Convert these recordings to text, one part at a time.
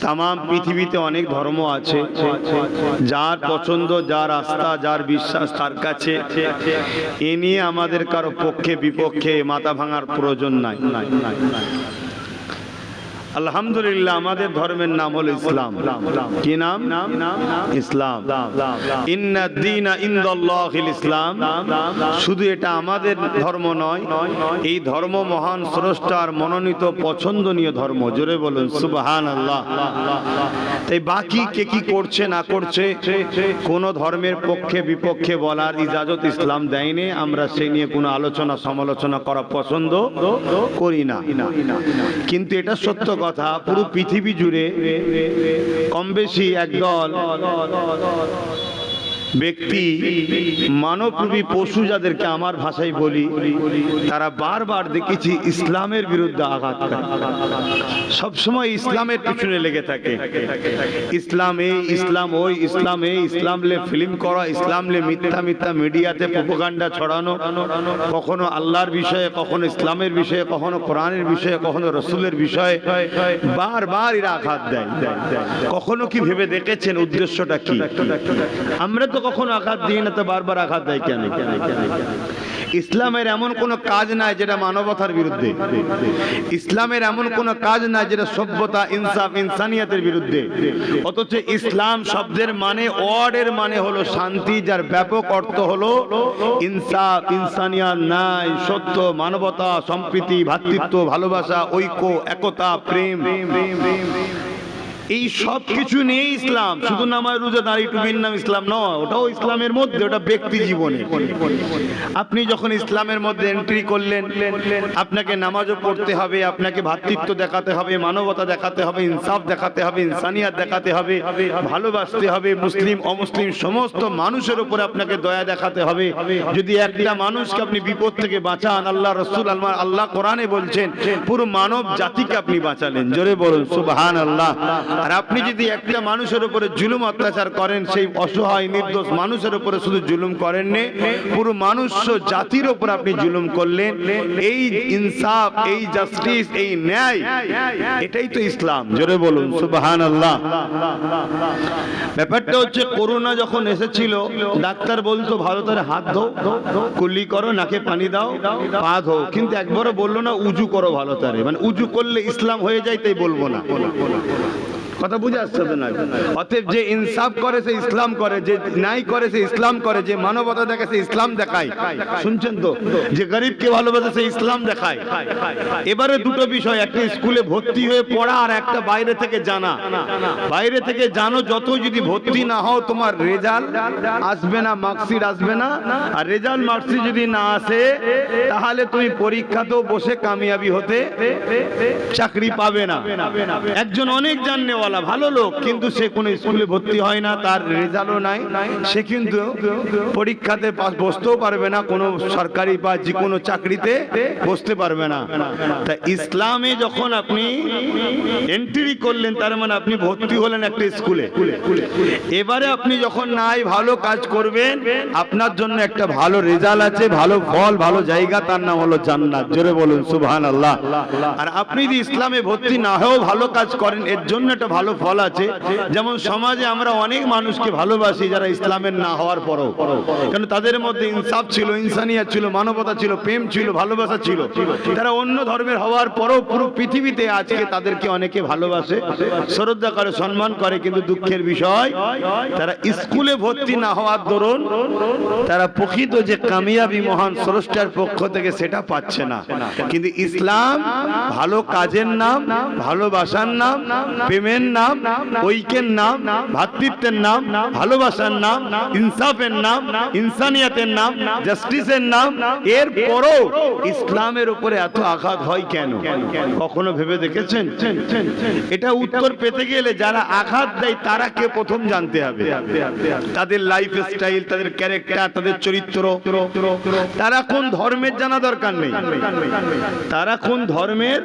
তামাম পৃথিবীতে অনেক ধর্ম আছে, যার পছন্দ, যার আস্থা, যার বিশ্বাস তার কাছে। এ নিয়ে আমাদের কারো পক্ষে বিপক্ষে মাথা ভাঙার প্রয়োজন নাই। আলহামদুলিল্লাহ, আমাদের ধর্মের নাম হলো ইসলাম। কি নাম? ইসলাম। ইন্নাদ দীনা ইনদাল্লাহিল ইসলাম। শুধু এটা আমাদের ধর্ম নয়, এই ধর্ম মহান স্রষ্টার মনোনীত পছন্দনীয় ধর্ম। জোরে বলুন সুবহানাল্লাহ। তাই বাকি কে কি করছে না করছে, কোন ধর্মের পক্ষে বিপক্ষে বলার ইজাজত ইসলাম দেয়নি। আমরা সেই নিয়ে কোনো আলোচনা সমালোচনা করা পছন্দ করি না। কিন্তু এটা সত্য কথা, পুরো পৃথিবী জুড়ে কম বেশি একদল ব্যক্তি, মানবরূপী পশু যাদেরকে আমার ভাষায় বলি, তারা বারবার দেখেছি ইসলামের বিরুদ্ধে আঘাত করে, সবসময় ইসলামের পিছনে লেগে থাকে। ইসলাম এই, ইসলাম ওই, ইসলাম এই, ইসলামলে ফিল্ম করা, ইসলামলে মিথ্যা মিথ্যা মিডিয়াতে প্রোপাগান্ডা ছড়ানো, কখনো আল্লাহর বিষয়ে, কখনো ইসলামের বিষয়ে, কখনো কোরআনের বিষয়ে, কখনো রসুলের বিষয়ে বারবার এরা আঘাত দেয়। কখনো কি ভেবে দেখেছেন উদ্দেশ্যটা কি? আমরা তো কখনো আঘাত দিই না, তো বারবার আঘাত দেয় কেন? ইসলামের এমন কোন কাজ নাই যেটা মানবতার বিরুদ্ধে। ইসলামের এমন কোন কাজ নাই যেটা সভ্যতা, ইনসাফ, ইনসানিয়াতের বিরুদ্ধে। অথচ ইসলাম শব্দের মানে, ওয়ার্ডের মানে হলো শান্তি, যার ব্যাপক অর্থ হলো ইনসাফ, ইনসানিয়াত, ন্যায়, সত্য, মানবতা, সম্প্রীতি, ভ্রাতৃত্ব, ভালোবাসা, ঐক্য, একতা, প্রেম। এই সব কিছু নিয়ে ইসলাম। শুধু নামাজ, রোজা, দাড়ি, টুপির নাম ইসলাম নয়, ওটাও ইসলামের মধ্যে, ওটা ব্যক্তি জীবনে। আপনি যখন ইসলামের মধ্যে এন্ট্রি করলেন, আপনাকে নামাজও পড়তে হবে, আপনাকে ভ্রাতৃত্ব দেখাতে হবে, মানবতা দেখাতে হবে, ইনসাফ দেখাতে হবে, ইনসানিয়াত দেখাতে হবে, ভালোবাসতে হবে, মুসলিম অমুসলিম সমস্ত মানুষের উপরে আপনাকে দয়া দেখাতে হবে। যদি একটা মানুষকে আপনি বিপদ থেকে বাঁচান, আল্লাহ রসুল, আল্লাহ কোরআনে বলছেন পুরো মানব জাতিকে আপনি বাঁচালেন। জোরে বলুন সুবহানাল্লাহ। আর আপনি যদি একটা মানুষের উপরে জুলুম অত্যাচার করেন, সেই অসহায় নির্দোষ মানুষের উপরে শুধু জুলুম করেননি, পুরো মানুষ জাতির উপর আপনি জুলুম করলেন। এই ইনসাফ, এই জাস্টিস, এই ন্যায়, এটাই তো ইসলাম। জোরে বলুন সুবহানাল্লাহ। ব্যাপারটা হচ্ছে, করোনা যখন এসেছিল, ডাক্তার বলতো ভালো করে হাত ধো, কুলি করো, নাকে পানি দাও, পা ধো, কিন্তু একবারও বললো না উজু করো ভালো করে। মানে উজু করলে ইসলাম হয়ে যায়, তাই বলবো না। কথা বুঝে আসছে না? অতএব যে ইনসাফ করে সে ইসলাম করে, যে ন্যায় করে সে ইসলাম করে, যে মানবতা দেখে সে ইসলাম দেখায়। শুনছেন তো? যে গরিবকে ভালোবাসে সে ইসলাম দেখায়। এবারে দুটো বিষয়, একটা স্কুলে ভর্তি হয়ে পড়া, আর একটা বাইরে থেকে জানা। বাইরে থেকে জানো, যত যদি ভর্তি না হও তোমার রেজাল্ট আসবে না, মার্কশিট আসবে না। আর রেজাল্ট মার্কশিট যদি না আসে, তাহলে তুমি পরীক্ষাতেও বসে কামিয়াবি হতে, চাকরি পাবে না। একজন অনেক জাননে ভালো লোক, কিন্তু সে কোনো স্কুলে ভর্তি হয় না, তার রেজাল্টও নাই, সে কিন্তু পরীক্ষাতে বসতেও পারবে না, কোনো সরকারি বা যে কোনো চাকরিতে বসতে পারবে না। তা ইসলামে যখন আপনি এন্ট্রি করলেন, তার মানে আপনি ভর্তি হলেন একটা স্কুলে। এবারে আপনি যখন নাই ভালো কাজ করবেন, আপনার জন্য একটা ভালো রেজাল্ট আছে, ভালো ফল, ভালো জায়গা, তার নাম হলো জান্নাত। জোরে বলুন সুবহানাল্লাহ। আর আপনি যদি ইসলামে ভর্তি না হয়েও ভালো কাজ করেন, এর জন্য একটা ভালো ফল আছে। যেমন সমাজে আমরা অনেক মানুষকে ভালোবাসি যারা ইসলামের না হওয়ার পরও, কারণ তাদের মধ্যে ইনসাফ ছিল, ইনসানিয়াত ছিল, মানবতা ছিল, প্রেম ছিল, ভালোবাসা ছিল। তারা অন্য ধর্মের হওয়ার পরও পুরো পৃথিবীতে আজকে তাদেরকে অনেকে ভালোবাসে, শ্রদ্ধা করে, সম্মান করে। কিন্তু দুঃখের বিষয়, তারা স্কুলে ভর্তি না হওয়ার দরুন তারা প্রকৃত যে কামিয়াবি মহান স্রষ্টার পক্ষ থেকে সেটা পাচ্ছে না। কিন্তু ইসলাম ভালো কাজের নাম, ভালোবাসার নাম, প্রেমের নাম, ঐক্যের নাম, ভ্রাতৃত্বের নাম, ভালোবাসার নাম, ইনসাফের নাম, ইনসানিয়াতের নাম, জাস্টিসের নাম। এর পরও ইসলামের উপরে এত আঘাত হয় কেন? কখনো ভেবে দেখেছেন? এটা উত্তর পেতে গেলে যারা আঘাত দেয় তারা কে প্রথম জানতে হবে। তাদের লাইফ স্টাইল, তাদের ক্যারেক্টার, তাদের চরিত্র। তারা কোন ধর্মের জানা দরকার নেই, তারা কোন ধর্মের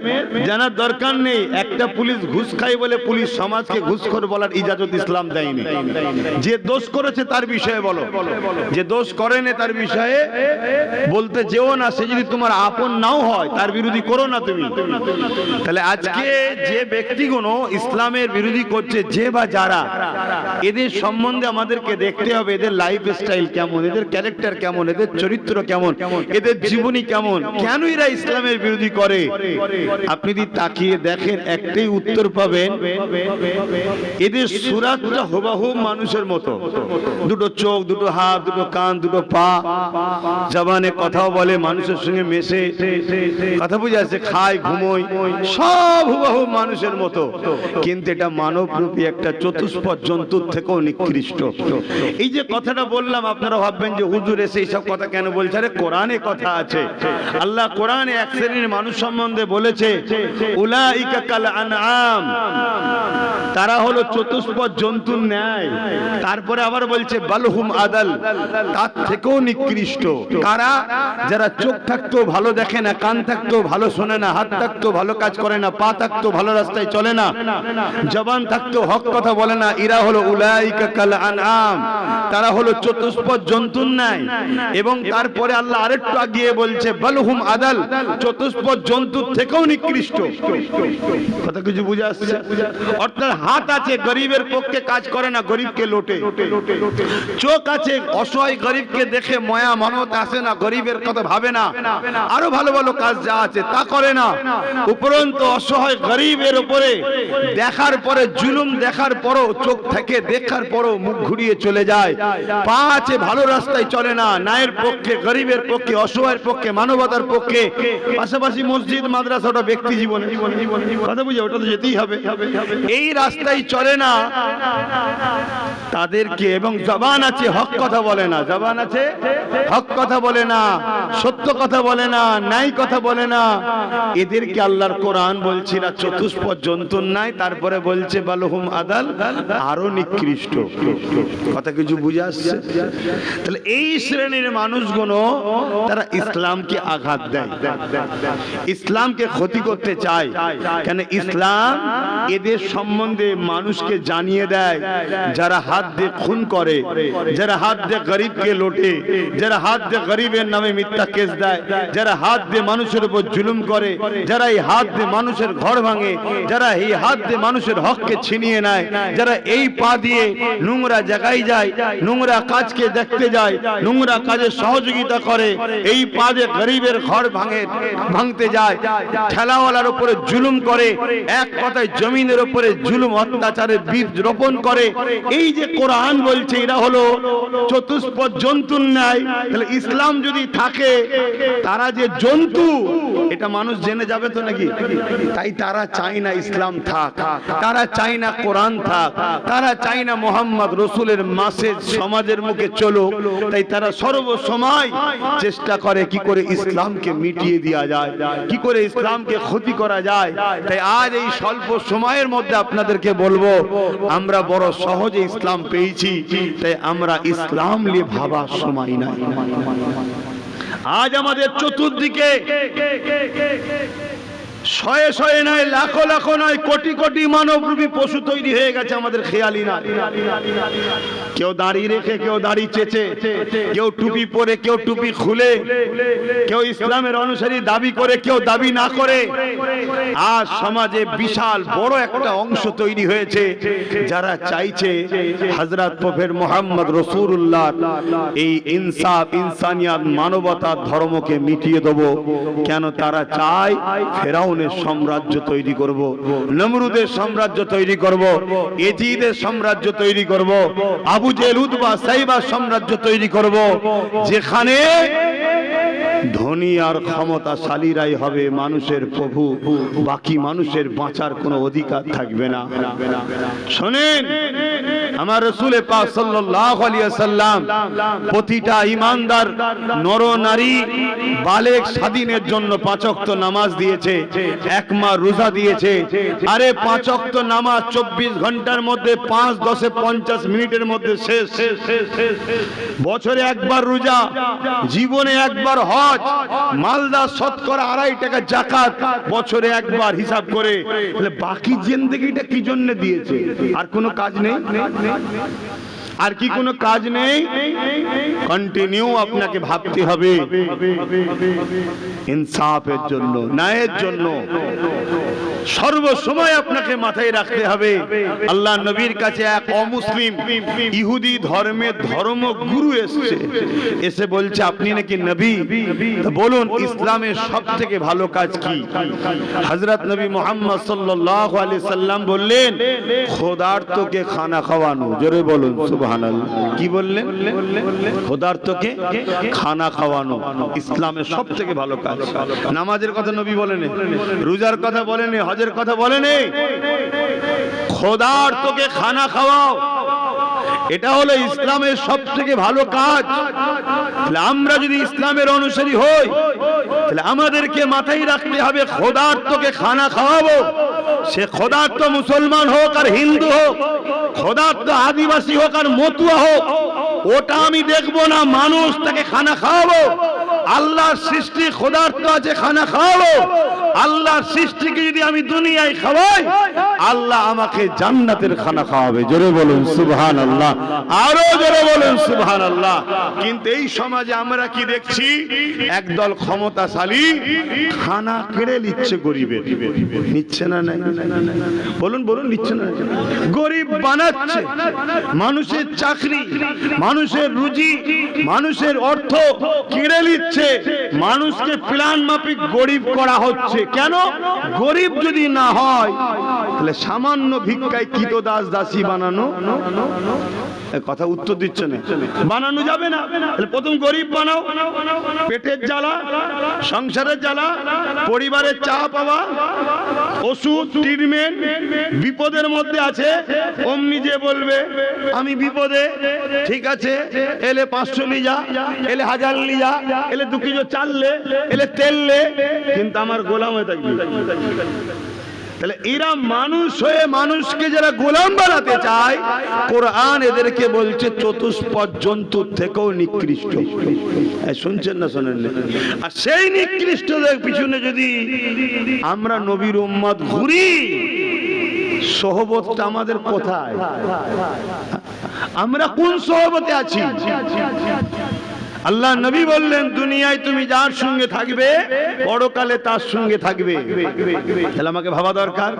জানার দরকার নেই। একটা পুলিশ ঘুষ খায় বলে পুলিশ সমাজকে ঘুষখোর বলার ইজাজত ইসলাম দেয়নি। যে দোষ করেছে তার বিষয়ে বলো, যে দোষ করেনি তার বিষয়ে বলতে যেও না। সে যদি তোমার আপন নাও হয় তার বিরোধী করো না তুমি। তাহলে আজকে যে ব্যক্তিগুলো ইসলামের বিরোধী করছে, যে বা যারা, এদের সম্বন্ধে আমাদেরকে দেখতে হবে এদের লাইফ স্টাইল কেমন, এদের ক্যারেক্টার কেমন, এদের চরিত্র কেমন, এদের জীবনী কেমন, কেন এরা ইসলামের বিরোধী করে। আপনি যদি তাকিয়ে দেখেন একটাই উত্তর পাবেন, এদের সুরাতটা হুবহু মানুষের মতো, দুটো চোখ, দুটো হাত, দুটো কান, দুটো পা, জবানে কথাও বলে, মানুষের সঙ্গে মেশে, কথা বুঝে আসে, খায়, ঘুমোয়, সব হুবহু মানুষের মতো। কিন্তু এটা মানবরূপী একটা চতুষ্পদ জন্তুর থেকেও নিকৃষ্ট। এই যে কথাটা বললাম, আপনারা ভাববেন যে হুজুর এসে এইসব কথা কেন বলছে। আরে কোরআনে কথা আছে। আল্লাহ কোরআনে এক শ্রেণীর মানুষ সম্বন্ধে বলেছে, উলাইকা কাল আনআম, তারা হলো চতুষ্পদ জন্তুর ন্যায়। তারপরে আবার বলছে বালহুম আদাল, তার থেকেও নিকৃষ্ট। কারা? যারা চোখ থাকতেও ভালো দেখে না, কান থাকতেও ভালো শোনে না, হাত থাকতেও ভালো কাজ করে না, পা থাকতেও ভালো রাস্তায় চলে না, জবান থাকতেও হক কথা বলে না, এরা হলো উলাইকা কাল আনআম, তারা হলো চতুষ্পদ জন্তুর ন্যায়। এবং তারপরে আল্লাহ আরেকটু আগিয়ে বলছে বালহুম আদাল, চতুষ্পদ জন্তুর থেকেও নিকৃষ্ট। কথা কিছু বুঝে আসছে? অর্থাৎ হাত আছে, গরিবের পক্ষে কাজ করে না, গরিবকে লোটে। চোখ আছে, অসহায় গরিবকে দেখে মায়া মানবতা আসে না, গরিবের কথা ভাবে না, আরো ভালো ভালো কাজ যা আছে তা করে না। উপরন্তু অসহায় গরিবের উপরে দেখার পরে, জুলুম দেখার পরও, চোখ থেকে দেখার পরও মুখ ঘুরিয়ে চলে যায়। পা আছে, ভালো রাস্তায় চলে না, ন্যায়ের পক্ষে, গরিবের পক্ষে, অসহায়ের পক্ষে, মানবতার পক্ষে। পাশাপাশি মসজিদ, মাদ্রাসা ওটা ব্যক্তি জীবনে, কথা বুঝে, ওটা তো যেতেই হবে। এই রাস্তায় চলে না তাদেরকে। এবং জবান আছে, হক কথা বলে না, জবান আছে, হক কথা বলে না, সত্য কথা বলে না, ন্যায় কথা বলে না। এদেরকে আল্লাহর কোরআন বলছে না চতুষ্পদ জন্তুর ন্যায়। তারপরে বলছে বালহুম আদাল, আরো নিকৃষ্ট। কথা কিছু বুঝে আসছে? তাহলে এই শ্রেণীর মানুষগুলো তারা ইসলামকে আঘাত দেয়, ইসলামকে ক্ষতি করতে চায়। কেন? ইসলাম এদের সম্বন্ধে মানুষকে জানিয়ে দেয়, যারা হাত দিয়ে খুন করে, যারা হাত দিয়ে গরিবকে লোটে, যারা হাত দিয়ে গরিবের নামে মিথ্যা কেস দেয়, যারা হাত দিয়ে মানুষের উপর জুলুম করে, যারা এই হাত দিয়ে মানুষের ঘর ভাঙে, যারা এই হাত দিয়ে মানুষের হককে ছিনিয়ে নেয়, যারা এই পা দিয়ে নোংরা জায়গায় যায়, নোংরা কাজকে দেখতে যায়, নোংরা কাজে সহযোগিতা করে, এই পা দিয়ে গরিবের ঘর ভাঙতে যায়, ঠেলাওয়ালার উপরে জুলুম করে, এক কথায় জমিনের উপরে জুলুম অত্যাচারের বীজ রোপণ করে। এই যে কোরআন বলছে এরা হলো চতুষ্পদ জন্তুর ন্যায়। তাহলে ইসলাম যদি থাকে, তারা যে জন্তু এটা মানুষ জেনে যাবে তো নাকি? তাই তারা চায় না ইসলাম থাক, তারা চায় না কোরআন থাক, তারা চায় না মোহাম্মদ রসুলের মাসেজ সমাজের মুখে চলুক। তাই তারা সর্বসময় চেষ্টা করে কি করে ইসলামকে মিটিয়ে দেওয়া যায়, কি করে ইসলামকে ক্ষতি করা যায়। তাই আজ এই স্বল্প সময়ের মধ্যে আপনাদেরকে বলবো, আমরা বড় সহজে ইসলাম পেয়েছি, তাই আমরা ইসলাম নিয়ে ভাবার সময় নাই। আজ আমাদের চতুর্দিকে শয়ে শয়ে নয়, লাখো লাখো নয়, কোটি কোটি মানবরূপী পশু তৈরি হয়ে গেছে, আমাদের খেয়ালই না। কেউ দাড়ি রেখে, কেউ দাড়ি চেচে, কেউ টুপি পরে, কেউ টুপি খুলে, কেউ ইসলামের অনুসারী দাবি করে, কেউ দাবি না করে। আজ সমাজে বিশাল বড় একটা অংশ তৈরি হয়েছে যারা চাইছে হযরত প্রফেট মুহাম্মদ রাসূলুল্লাহ এই ইনসাফ, ইনসানিয়াত, মানবতার ধর্মকে মিটিয়ে দেব। কেন? তারা চায় ফেরাউনের সাম্রাজ্য তৈরি করব, নমরুদের সাম্রাজ্য তৈরি করব, এজিদের সাম্রাজ্য তৈরি করব, আবু জেহেল, উতবা, সাইবার সাম্রাজ্য তৈরি করব, যেখানে ধনী আর ক্ষমতাশালীরাই হবে মানুষের প্রভু, বাকি মানুষের বাঁচার কোনো অধিকার থাকবে না। শোনেন, আমার রাসূল পাক সাল্লাল্লাহু আলাইহি ওয়াসাল্লাম প্রতিটা ঈমানদার নর নারী বালেগ স্বাধীনের জন্য 5 ওয়াক্ত নামাজ দিয়েছে, 1 মাস রোজা দিয়েছে। আরে 5 ওয়াক্ত নামাজ 24 ঘন্টার মধ্যে 5 10 50 মিনিটের মধ্যে শেষ। বছরে একবার রোজা, জীবনে একবার হজ, মালদা শতকরা 2.5 টাকা যাকাত, বছরে একবার হিসাব করে, তাহলে বাকি জিন্দেগিটা কি জন্য দিয়েছে? আর কোনো কাজ নেই? আর কি কোনো কাজ নেই? কন্টিনিউ আপনাকে ভাবতে হবে ইনসাফের জন্য, ন্যায়ের জন্য। সর্বসময় আপনাকে মাথায় রাখতে হবে আল্লাহ নবীর কাছে এক অমুসলিম ইহুদি ধর্মের ধর্মগুরু এসেছে, এসে বলছে আপনি নাকি নবী, বলুন ইসলামের সবথেকে ভালো কাজ কি? হযরত নবী মুহাম্মদ সাল্লাল্লাহু আলাইহি সাল্লাম বললেন খোদার্তকে খানা খাওয়ানো। জোরে বলুন সুবহানাল্লাহ। কি বললেন? খোদার্তকে খানা খাওয়ানো ইসলামের সবথেকে ভালো কাজ। নামাজের কথা নবী বলেন, রোজার কথা বলেন, হজের কথা বলেন, খোদার্তকে খানা খাওয়াও, এটা হলো ইসলামের সবথেকে ভালো কাজ। আমরা যদি ইসলামের অনুসারী হই তাহলে আমাদেরকে মাথায় রাখতে হবে খোদার্তকে খানা খাওয়াবো। সে খোদার্ত মুসলমান হোক আর হিন্দু হোক, খোদার্ত আদিবাসী হোক আর মতুয়া হোক, ওটা আমি দেখবো না, মানুষ তাকে খানা খাওয়াবো। আল্লাহর সৃষ্টি খোদার্ত আছে, খানা খাওয়াবো। আল্লাহর সৃষ্টিকে যদি আমি দুনিয়ায় খাওয়াই, আল্লাহ আমাকে জান্নাতের খানা খাওয়াবে। জোরে বলুন সুবহানাল্লাহ, আরো জোরে বলুন সুবহানাল্লাহ। কিন্তু এই সমাজে আমরা কি দেখছি? একদল ক্ষমতাশালী খানা কেড়ে নিচ্ছে গরিবের। নিচ্ছে না? নাই? বলুন বলুন, নিচ্ছে না? গরিব বানাচ্ছে, মানুষের চাকরি, মানুষের রুজি, মানুষের অর্থ কেড়ে নিচ্ছে, মানুষকে প্ল্যান মাফিক গরিব করা হচ্ছে। কেন? গরিব যদি না হয় তাহলে সামান্য ভিক্ষায় কৃতদাস দাসী বানানো, কথা উত্তর দিচ্ছে না, বানানো যাবে না। প্রথম গরিব বানাও, পেটের জ্বালা, সংসারের জ্বালা, পরিবারের চাপ পাওয়া, ওষুধ ট্রিটমেন্ট, বিপদের মধ্যে আছে, অমনি যে বলবে আমি বিপদে, ঠিক আছে এলে 500 লিজা, এলে 1000 লিজা, এলে 2 কিলো চাল লে, এলে তেল লে, কিন্তু আমার গোলাম হয়ে থাকবে। তাহলে এরা মানুষ হয়ে মানুষকে যারা গোলাম বানাতে চায়, কোরআন এদেরকে বলছে চতুষ্পদ জন্তুর থেকেও নিকৃষ্ট। শুনছেন না? শোনেন না? আর সেই নিকৃষ্টদের পিছনে যদি আমরা নবীর উম্মত ঘুরি, সোহবতটা আমাদের কোথায়? আমরা কোন সোহবতে আছি? আল্লাহ নবী বললেন দুনিয়ায় তুমি যার সঙ্গে থাকবে পরকালে তার সঙ্গে থাকবে। তাহলে আমাকে ভাবা দরকার,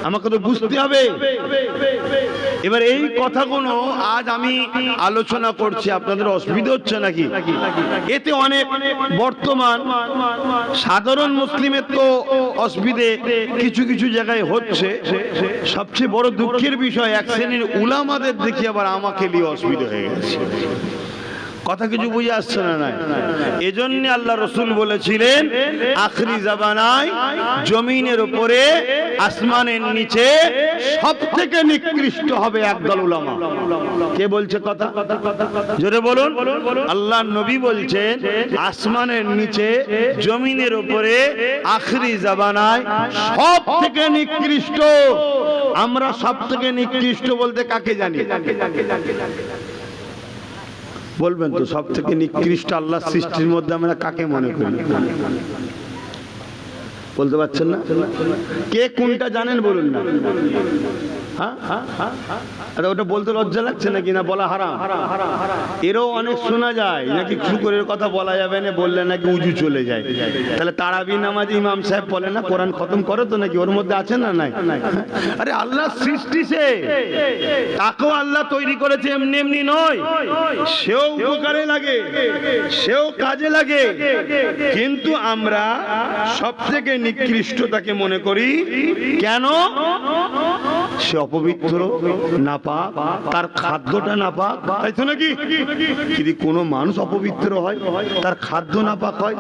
আমাকে তো বুঝতে হবে। এবার এই কথাগুলো আজ আমি আলোচনা করছি, আপনাদের অসুবিধা হচ্ছে নাকি? এতে অনেক বর্তমান সাধারণ মুসলিমের তো অসুবিধে কিছু কিছু জায়গায় হচ্ছে। সবচেয়ে বড় দুঃখের বিষয় এক শ্রেণীর উলামাদের দেখি আবার আমাকে নিয়ে অসুবিধা হয়ে গেছে। কথা কিছু বুঝে আসছে না? নাই। এজন্য আল্লাহ রাসূল বলেছিলেন আখরি জামানায় জমিনের উপরে আসমানের নিচে সবথেকে নিকৃষ্ট হবে একদল উলামা। কে বলছে কথা? জোরে বলুন। আল্লাহর নবী বলছেন আসমানের নিচে জমিনের উপরে আখরি জামানায় সবথেকে নিকৃষ্ট। আমরা সবথেকে নিকৃষ্ট বলতে কাকে জানি? বলবেন তো সব থেকে নিকৃষ্ট আল্লাহর সৃষ্টির মধ্যে আমরা কাকে মনে করি? বলতে পারছেন না? কে কোনটা জানেন বলুন না। ওটা বলতে লজ্জা লাগছে নাকি? না বলা হারাম? এরও অনেক শোনা যায় নাকি শুকরের কথা বলা যাবে না, বললে নাকি উজু চলে যায়। তাহলে তারাবি নামাজ ইমাম সাহেব বলে না কোরআন খতম করে তো নাকি? ওর মধ্যে আছে না? নাই। আরে আল্লাহ সৃষ্টি, সে তাকেও আল্লাহ তৈরি করেছে, এমনি এমনি নয়। সেও উপকারে লাগে, সেও কাজে লাগে, কিন্তু আমরা সব থেকে নিকৃষ্ট তাকে মনে করি। কেন? সে অপবিত্র, নাপাক, তার খাদ্যটা নাপাক, তাই তো নাকি? যদি কোনো মানুষ অপবিত্র হয়, তার খাদ্য নাপাক হয়।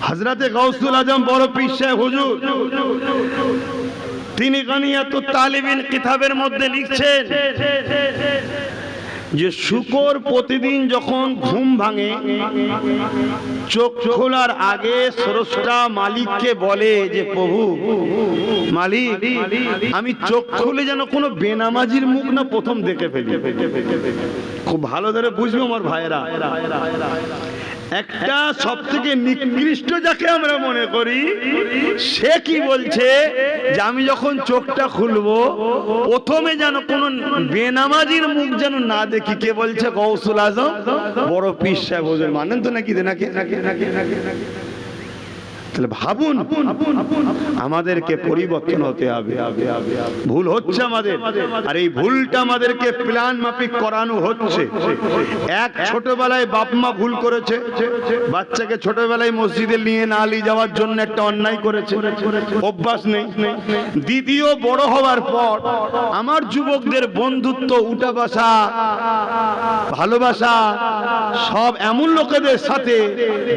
হযরতে গাউসুল আজম বড় পীর সাহেব হুজুর তিনি গানিয়াতুত তালিবিন কিতাবের মধ্যে লিখছেন যে শুকর প্রতিদিন যখন ঘুম ভাঙে চোখ খোলার আগে স্রষ্টা মালিককে বলে যে প্রভু মালিক আমি চোখ খুলে যেন কোনো বেনামাজির মুখ না প্রথম দেখে ফেলি। খুব ভালো করে বুঝবো আমার ভাইরা, একটা সবথেকে নিকৃষ্ট যাকে আমরা মনে করি সে কি বলছে যে আমি যখন চোখটা খুলবো প্রথমে যেন কোন বেনামাজির মুখ যেন না দেখি। কে বলছে? গৌসুল আজম বড় পীর সাহেব হুজুর। মানেন তো নাকি? তাহলে ভাবুন, আমাদেরকে পরিবর্তন হতে হবে। ভুল হচ্ছে আমাদের, আর এই ভুলটা আমাদেরকে প্ল্যান মাফিক করানো হচ্ছে। এক, ছোটবেলায় বাপ মা ভুল করেছে, বাচ্চাকে ছোটবেলায় মসজিদে নিয়ে না নিয়ে যাওয়ার জন্য একটা অন্যায় করেছে, অভ্যাস নেই। দ্বিতীয়, বড় হওয়ার পর আমার যুবকদের বন্ধুত্ব, উঠা বসা, ভালোবাসা সব এমন লোকেদের সাথে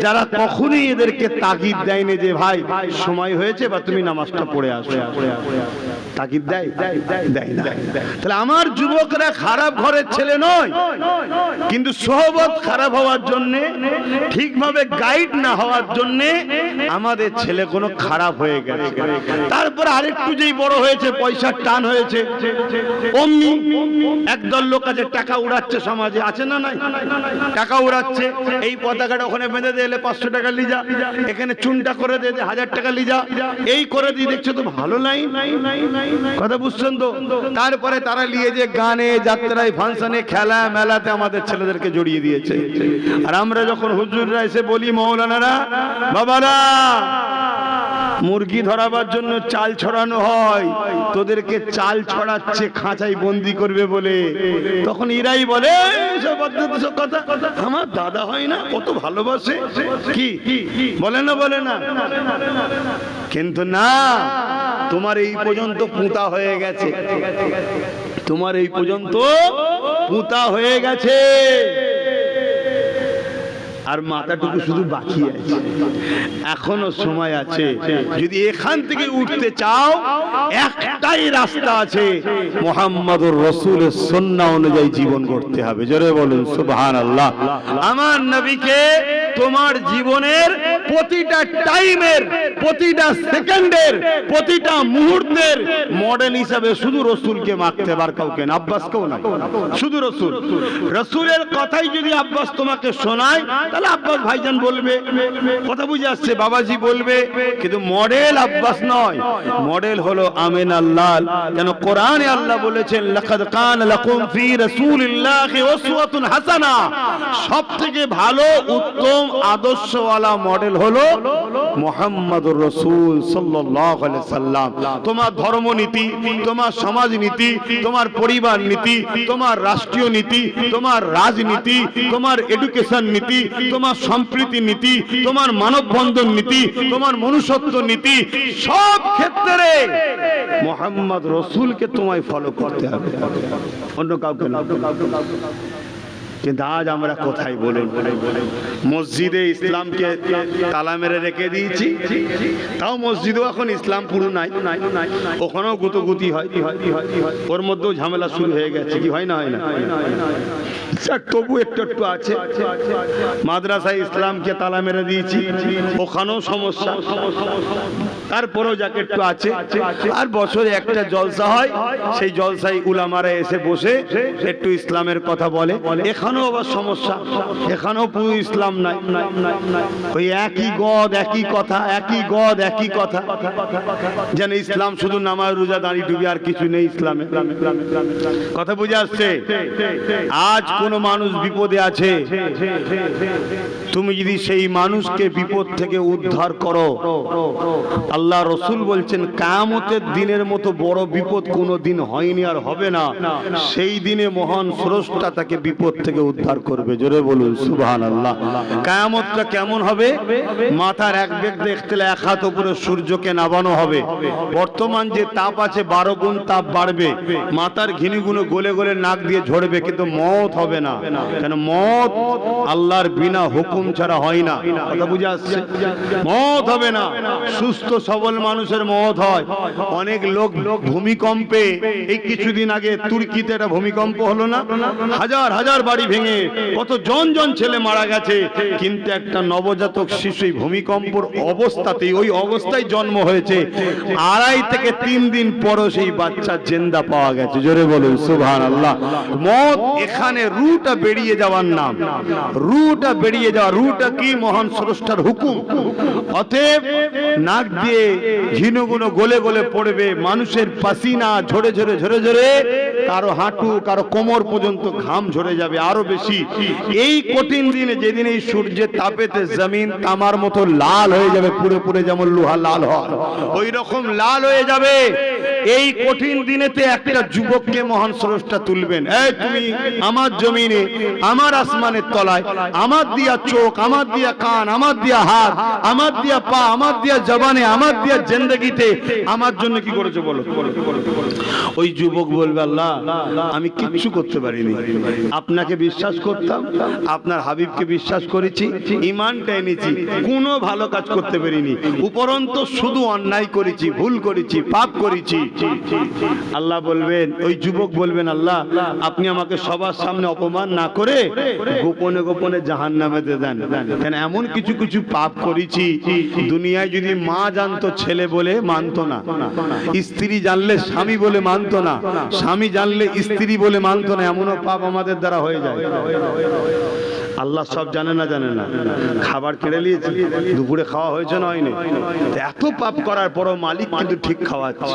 যারা কখনোই এদেরকে তাগিদ দেয় যে ভাই সময় হয়েছে বা তুমি নামাজটা পড়ে আসো, তাগিদ দেয় না। তাহলে আমার যুবকরা খারাপ ঘরের ছেলে নয়, কিন্তু সোহবত খারাপ হওয়ার জন্য, ঠিকভাবে গাইড না হওয়ার জন্য আমাদের ছেলে কোনো খারাপ হয়ে গেছে। তারপর আরেকটু যেই বড় হয়েছে, পয়সার টান হয়েছে, অমনি একদল লোক আছে টাকা উড়াচ্ছে সমাজে, আছে না নাই? টাকা উড়াচ্ছে, এই পতাকাটা ওখানে বেঁধে দিলে 500 টাকা লিজা, এখানে চুনটা করে দে 1000 টাকা লিজা, এই করে দিয়ে দেখছো তো ভালো নাই কথা বুঝছেন তো? তারপরে তারা নিয়ে যে গানে, যাত্রায়, ফাংশনে, খেলা মেলাতে আমাদের ছেলেদেরকে জড়িয়ে দিয়েছে। আর আমরা যখন হুজুররা এসে বলি, মৌলানারা, বাবারা মুরগি ধরাবার জন্য চাল ছড়ানো হয়, তোদেরকে চাল ছড়াচ্ছে খাঁচাই বন্দি করবে বলে, তখন এরাই বলে কথা, আমার দাদা হয় না কত ভালোবাসে, কি বলে না? কিন্তু না, তোমার এই পর্যন্ত পুঁতা হয়ে গেছে, তোমার এই পর্যন্ত পুঁতা হয়ে গেছে, আর মাথাটুকু শুধু বাকি আছে। এখনো সময় আছে, যদি এখান থেকে উঠতে চাও একটাই রাস্তা আছে, মুহাম্মদুর রাসূলের সুন্নাহ অনুযায়ী জীবন করতে হবে। জোরে বলুন সুবহানাল্লাহ। আমার নবীকে তোমার জীবনের প্রতিটা টাইমের, প্রতিটা সেকেন্ডের, প্রতিটা মুহূর্তের মডেল হিসাবে শুধু রসুলকে মাখতে পার, কাউকে না, আব্বাসকেও না, শুধু রসুল। রসুলের কথাই যদি আব্বাস তোমাকে শোনায় তাহলে আব্বাস ভাইজান বলবে, কথা বুঝে আসছে, বাবাজি বলবে, কিন্তু মডেল আব্বাস নয়, মডেল হলো আমিনাল্লাহ। কেন কোরআনে আল্লাহ বলেছেন, লাকাদ কানা লাকুম ফি রাসূলিল্লাহি উসওয়াতুন হাসানাহ, সবথেকে ভালো উত্তম আদর্শওয়ালা মডেল হলো মুহাম্মদুর রাসূল সাল্লাল্লাহু আলাইহি সাল্লাম। তোমার ধর্মনীতি, তোমার সমাজনীতি, তোমার পরিবার নীতি, তোমার রাষ্ট্রীয় নীতি, তোমার রাজনীতি, তোমার এডুকেশন নীতি, তোমার সম্প্রীতি নীতি, তোমার মানববন্ধন নীতি, তোমার মনুষ্যত্ব নীতি, সব ক্ষেত্রে মুহাম্মদ রাসূলকে তোমায় ফলো করতে হবে, অন্য কাউকে না। কিন্তু আজ আমরা কোথায় বলুন, মসজিদে ইসলামকে তালা মেরে রেখে দিয়েছি, তাও মসজিদেও এখন ইসলাম পুরো নাই, ওখানেও গুতগুতি হয়, ওর মধ্যেও ঝামেলা শুরু হয়ে গেছে, কি হয় না? হয় না? তবু একটু একটু আছে। মাদ্রাসায় ইসলামকে তালা মেরে দিয়েছি, ওখানেও সমস্যা, তারপরেও যাকে একটু আছে। আর বছরে একটা জলসা হয়, সেই জলসায় উলামারা এসে বসে একটু ইসলামের কথা বলে, এখানেও আবার সমস্যা, এখানেও পুরো ইসলাম নাই, ওই একই গদ একই কথা, একই গদ একই কথা, যেন ইসলাম শুধু নামাজ রোজা দাঁড়িয়ে ডুবি, আর কিছু নেই ইসলামে। কথা বুঝে আসছে? আজ কোন মানুষ বিপদে আছে, তুমি যদি সেই মানুষকে বিপদ থেকে উদ্ধার করো, আল্লাহ রসুল বলছেন কিয়ামতের দিনের মতো বড় বিপদ কোনো দিন হয়নি আর হবে না, সেই দিনে মহান স্রষ্টা তাকে বিপদ থেকে উদ্ধার করবে। জোরে বলুন সুবহানাল্লাহ। কিয়ামতটা কেমন হবে? মাথার এক বেগ দেখতে 1 হাত উপরে সূর্যকে নামানো হবে, বর্তমান যে তাপ আছে 12 গুণ তাপ বাড়বে, মাথার ঘিনিগুলো গলে গলে নাক দিয়ে ঝরবে, কিন্তু মওত হবে না। কেন? মওত আল্লাহর বিনা হুকুম ছাড়া হয় না। কথা বুঝে আসছে? মওত হবে না। সুস্থ সবল মানুষের মওত হয়। অনেক লোক ভূমিকম্পে, এই কিছুদিন আগে তুর্কিতে একটা ভূমিকম্প হলো না, হাজার হাজার বাড়ি ভেঙে কত জন জন ছেলে মারা গেছে, কিন্তু একটা নবজাতক শিশু ভূমিকম্পর অবস্থাতেই, ওই অবস্থায় জন্ম হয়েছে, 2.5 থেকে 3 দিন পরও সেই বাচ্চা জিন্দা পাওয়া গেছে। জোরে বলুন সুবহানাল্লাহ। মওত এখানে রুটা বেরিয়ে যাওয়ার নাম, রুটা বেরিয়ে যাওয়া। রুটা কি? মহান স্রষ্টার হুকুম। অতএব নাক দিয়ে ঝিনুগুনো গলে গলে পড়বে, মানুষের পাসিনা ঝরে ঝরে ঝরে ঝরে কারো হাঁটু কারো কোমর পর্যন্ত ঘাম ঝরে যাবে আরো বেশি। এই কঠিন দিনে, যেদিন এই সূর্যের তাপেতে জমিন তামার মতো লাল হয়ে যাবে, পুরো পুরো যেমন লোহা লাল হয় ওই রকম লাল হয়ে যাবে, এই কঠিন দিনেতে একটা যুবককে মহান স্রষ্টা তুলবেন। এই তুমি আমার জমিনে, আমার আসমানের তলায়, আমার দিয়া চোখ, আমার দিয়া কান, আমার দিয়া হাত, আমার দিয়া পা, আমার দিয়া জবানে, আমার দিয়া জিন্দেগিতে আমার জন্য কি করেছো বলো? ওই যুবক বলবে, আল্লাহ আমি কিচ্ছু করতে পারিনি, আপনাকে বিশ্বাস করতাম, আপনার হাবিবকে বিশ্বাস করেছি, ঈমানটা এনেছি, কোনো ভালো কাজ করতে পারিনি, উপরন্ত শুধু অন্যায় করেছি, ভুল করেছি, পাপ করেছি। আল্লাহ বলবেন, ওই যুবক বলবেন, আল্লাহ আপনি আমাকে সবার সামনে অপমান না করে গোপনে গোপনে জাহান্নামেতে দেন, কেন এমন কিছু কিছু পাপ করেছি, দুনিয়ায় যদি মা জানতো ছেলে বলে মানতো না, স্ত্রী জানলে স্বামী বলে মানতো না, স্বামী জানলে স্ত্রী বলে মানতো না, এমনও পাপ আমাদের দ্বারা হয়ে যায়। আল্লাহ সব জানে না, জানে না। খাবার কেড়ে নিয়েছে, দুপুরে খাওয়া হয়েছে না হয়নি, এত পাপ করার পরও মালিক কিন্তু ঠিক খাওয়াচ্ছে।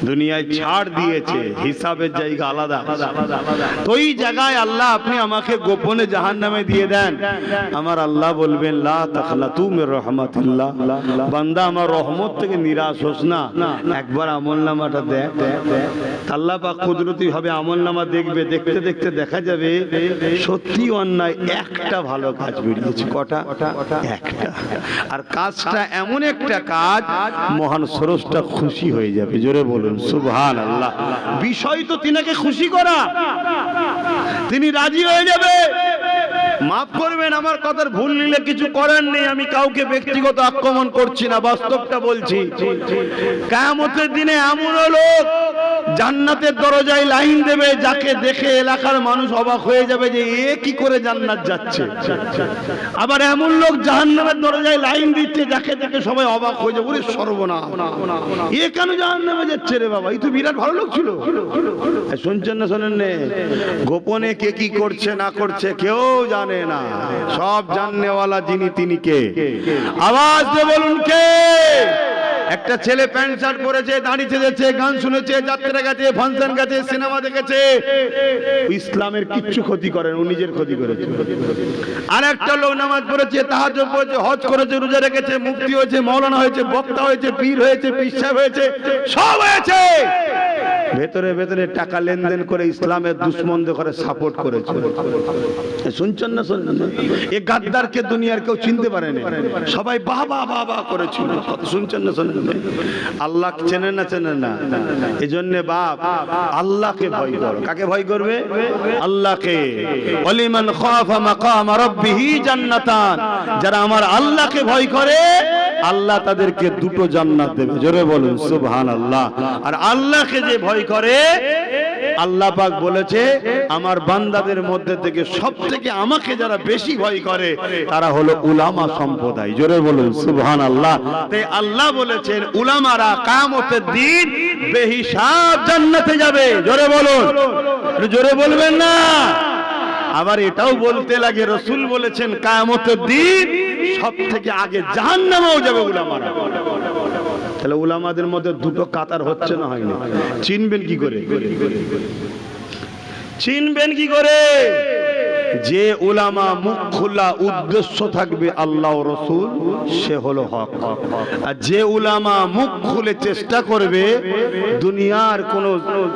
দুনিয়ায় ছাড় দিয়েছে, হিসাবের জায়গা আলাদা। তো এই জায়গায় আল্লাহ আপনি আমাকে গোপনে জাহান্নামে দিয়ে দেন, আমার আল্লাহ বলবেন, লা তাখনাতু মির রাহমাতিল্লাহ, বান্দা আমার রহমত থেকে নিরাশ হোস না, একবার আমলনামাটা দেখ। আল্লাহ পাক কুদরতি ভাবে আমলনামা দেখবে, দেখতে দেখতে দেখা যাবে সত্যি অন্যায় একটা ভালো কাজ বেরিয়েছে। কটা? একটা। আর কাজটা এমন একটা কাজ মহান স্রষ্টা খুশি হয়ে যাবে। জোরে বলুন সুবহানাল্লাহ। বিষয় তো তিনাকে খুশি করা, তিনি রাজি হয়ে যাবে। মাফ করবেন, আমার কথার ভুল নিলে কিছু করার নেই, আমি কাউকে ব্যক্তিগত আক্রমণ করছি না, বাস্তবটা বলছি। কিয়ামতের দিনে এমন লোক জান্নাতের দরজায় লাইন দেবে, যাকে দেখে এলাকার মানুষ অবাক হয়ে যাবে যে এ কি করে জান্নাত যাচ্ছে। আবার এমন লোক জাহান্নামের দরজায় লাইন দিচ্ছে, যাকে দেখে সবাই অবাক হয়ে যাবে, ওরে সর্বনাশ, এ কেন জাহান্নামে যাচ্ছে রে বাবা, এই তো বিরাট ভালো লোক ছিল। শুনছেন না শোনেন না? গোপনে কে কি করছে না করছে কেউ জানে না, সব জাননেওয়ালা যিনি তিনি কে? আওয়াজ দিয়ে বলুন কে? একটা ছেলে প্যান্ট শার্ট পরেছে, দাঁড়িয়ে চেয়েছে, গান শুনেছে, যাত্রা গেছে, ফাংশন গেছে, সিনেমা দেখেছে, ইসলামের কিচ্ছু ক্ষতি করেন, ও নিজের ক্ষতি করেছে। আর একটা লোক নামাজ পড়েছে, তাহাজ্জুদ পড়েছে, হজ করেছে, রোজা রেখেছে, মুফতি হয়েছে, মাওলানা হয়েছে, বক্তা হয়েছে, পীর হয়েছে, পীর সাহেব হয়েছে, সব হয়েছে, ভেতরে ভেতরে টাকা লেনদেন করে ইসলামের দুশ্মনদের করে সাপোর্ট করেছে। শুনছেন না শুনছেন? এই গাদ্দারকে দুনিয়ার কেউ চিনতে পারেনি, সবাই বাহ বাহ বাহ বাহ করেছিল। শুনছেন না শুনছেন? আল্লাহ চেনেন না চেনেন না? এজন্য বাপ আল্লাহকে ভয় করো। কাকে ভয় করবে? আল্লাহকে। ওয়ালিমান খাফা মাকাম রাব্বিহি জান্নাতান, যারা আমার আল্লাহকে ভয় করে আল্লাহ তাদেরকে দুটো জান্নাত দেবে। জোরে বলুন সুবহানাল্লাহ। আর আল্লাহকে যে ভয় করে, আল্লাহ পাক বলেছে আমার বান্দাদের মধ্যে থেকে সবথেকে আমাকে যারা বেশি ভয় করে তারা হলো উলামা সম্প্রদায়। জোরে বলুন সুবহানাল্লাহ। তাই আল্লাহ বলেছেন উলামারা কিয়ামতের দিন বেহিসাব জান্নাতে যাবে। জোরে বলুন, জোরে বলবেন না? আবার এটাও বলতে লাগে, রাসূল বলেছেন কিয়ামতের দিন সবথেকে আগে জাহান্নামেও যাবে উলামারা। তাহলে উলামাদের মধ্যে দুটো কাতার হচ্ছে না হয়নি? চিনবেন কি করে? চিনবেন কি করে? যে উলামা মুখ খোলা উদ্দেশ্য থাকবে আল্লাহ ও রাসূল, সে হলো হক। আর যে উলামা মুখ খুলে চেষ্টা করবে দুনিয়ার কোন